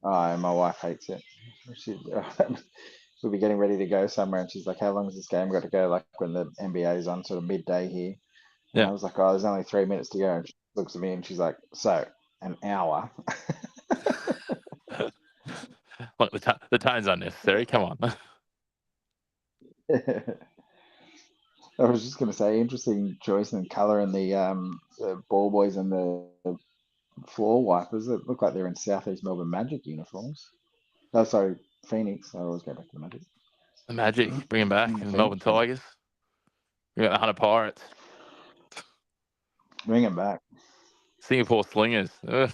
Oh, my wife hates it. We'll be getting ready to go somewhere, and she's like, "How long has this game got to go?" Like when the NBA is on sort of midday here. And I was like, "Oh, there's only 3 minutes to go." And she looks at me and she's like, "So, an hour?" Look, the tone's unnecessary. Come on. I was just going to say, interesting choice in colour in the ball boys and the floor wipers that look like they're in Southeast Melbourne Magic uniforms. Oh, sorry, Phoenix. I always go back to the Magic. The Magic, bring them back. The Melbourne Phoenix, yeah. Tigers. We got the Hunter Pirates. Bring them back. Singapore Slingers. The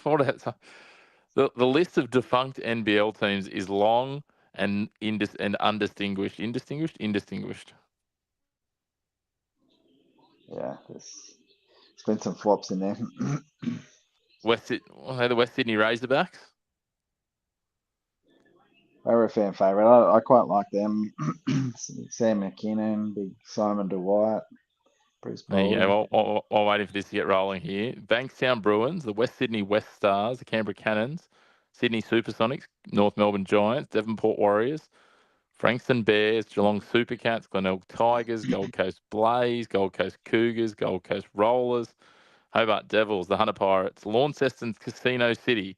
list of defunct NBL teams is long and undistinguished. Indistinguished. Yeah, there's been some flops in there. The West Sydney Razorbacks. They were a fan favourite. I quite like them. Sam McKinnon, big Simon Dwight, Bruce There you Bowley. go. While waiting for this to get rolling here, Bankstown Bruins, the West Sydney West Stars, the Canberra Cannons, Sydney Supersonics, North Melbourne Giants, Devonport Warriors, Frankston Bears, Geelong Supercats, Glenelg Tigers, Gold Coast Blaze, Gold Coast Cougars, Gold Coast Rollers, Hobart Devils, the Hunter Pirates, Launceston Casino City,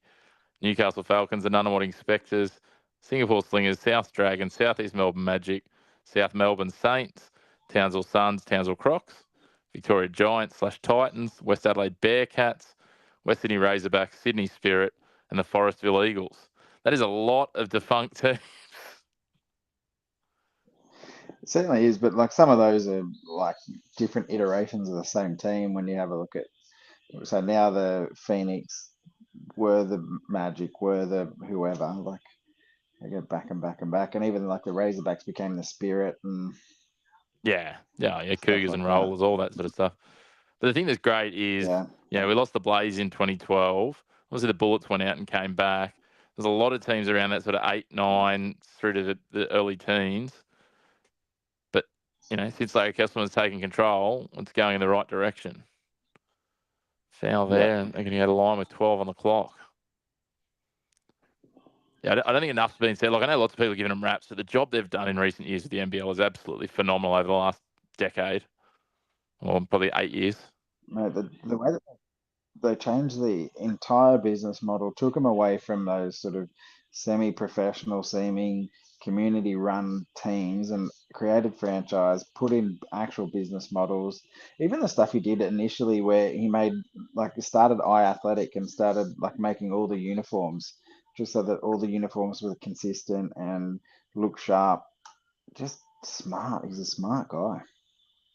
Newcastle Falcons, the Nunawading Spectres, Singapore Slingers, South Dragons, Southeast Melbourne Magic, South Melbourne Saints, Townsville Suns, Townsville Crocs, Victoria Giants / Titans, West Adelaide Bearcats, West Sydney Razorbacks, Sydney Spirit, and the Forestville Eagles. That is a lot of defunct teams. It certainly is, but like some of those are like different iterations of the same team when you have a look at. So now the Phoenix were the Magic, were the whoever. Like they go back and back and back, and even like the Razorbacks became the Spirit and Yeah, Cougars like and that. Rollers, all that sort of stuff. But the thing that's great is, we lost the Blaze in 2012. Obviously, the Bullets went out and came back. There's a lot of teams around that sort of 8, 9 through to the early teens. But, since Larry Kesselman has taken control, it's going in the right direction. Foul there, and they're going to go to line with 12 on the clock. Yeah, I don't think enough's been said. Like, I know lots of people are giving them raps, but the job they've done in recent years with the NBL is absolutely phenomenal over the last decade, or probably 8 years. Mate, the way that they changed the entire business model, took them away from those sort of semi-professional seeming community-run teams and created franchise, put in actual business models. Even the stuff he did initially where he made, like, started iAthletic and started, like, making all the uniforms just so that all the uniforms were consistent and look sharp. Just smart. He's a smart guy.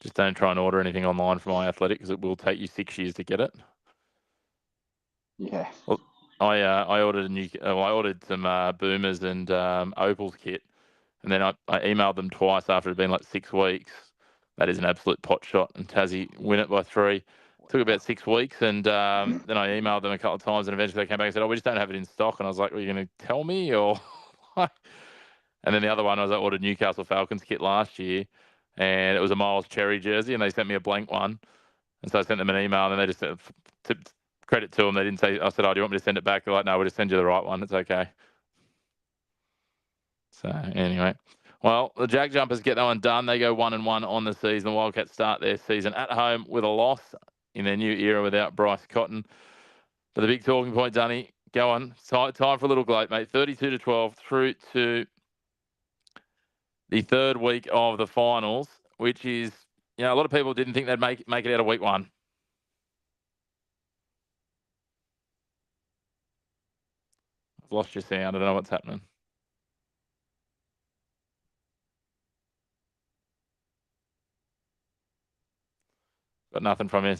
Just don't try and order anything online from iAthletic because it will take you 6 years to get it. Yeah. Well, I ordered I ordered some Boomers and Opals kit, and then I emailed them twice after it had been like 6 weeks. That is an absolute pot shot, and Tassie win it by 3. Took about 6 weeks, and then I emailed them a couple of times, and eventually they came back and said, "Oh, we just don't have it in stock." And I was like, "Are you going to tell me?" Or, and then the other one was I ordered Newcastle Falcons kit last year, and it was a Miles Cherry jersey, and they sent me a blank one, and so I sent them an email, and then they just said, credit to them, they didn't say. I said, "Oh, do you want me to send it back?" They're like, "No, we'll just send you the right one. It's okay." So anyway. Well, the Jackjumpers get that one done. They go 1-1 on the season. The Wildcats start their season at home with a loss in their new era without Bryce Cotton. But the big talking point, Dunny, go on. Time for a little gloat, mate. 32-12 through to the third week of the finals, which is, a lot of people didn't think they'd make it out of week 1. I've lost your sound. I don't know what's happening. Got nothing from you.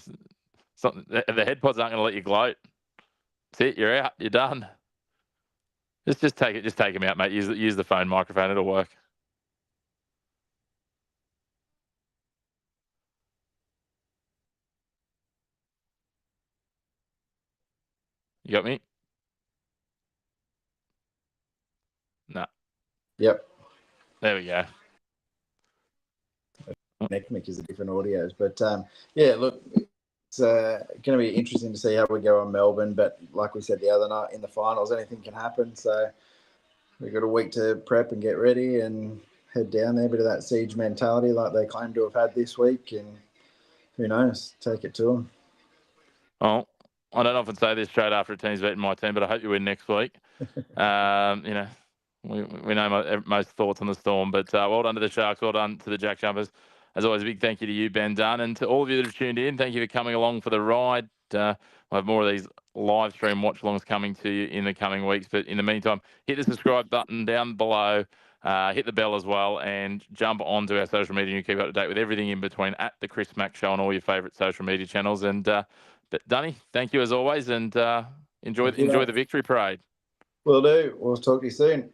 The head pods aren't going to let you gloat. That's it. You're out. You're done. Just take it. Just take him out, mate. Use the phone microphone. It'll work. You got me? No. Yep. There we go. Necmic is a different audios, but yeah, look, it's going to be interesting to see how we go on Melbourne. But like we said the other night in the finals, anything can happen. So we've got a week to prep and get ready and head down there. Bit of that siege mentality, like they claim to have had this week, and who knows, take it to them. Well, I don't often say this straight after a team's beaten my team, but I hope you win next week. We know most thoughts on the Storm, but well done to the Sharks, well done to the Jackjumpers. As always, a big thank you to you, Ben Dunn, and to all of you that have tuned in. Thank you for coming along for the ride. We'll have more of these live stream watch-alongs coming to you in the coming weeks. But in the meantime, hit the subscribe button down below, hit the bell as well, and jump onto our social media and keep up to date with everything in between at the Chris Mack Show on all your favourite social media channels. And Dunny, thank you as always, and enjoy the victory parade. Will do. We'll talk to you soon.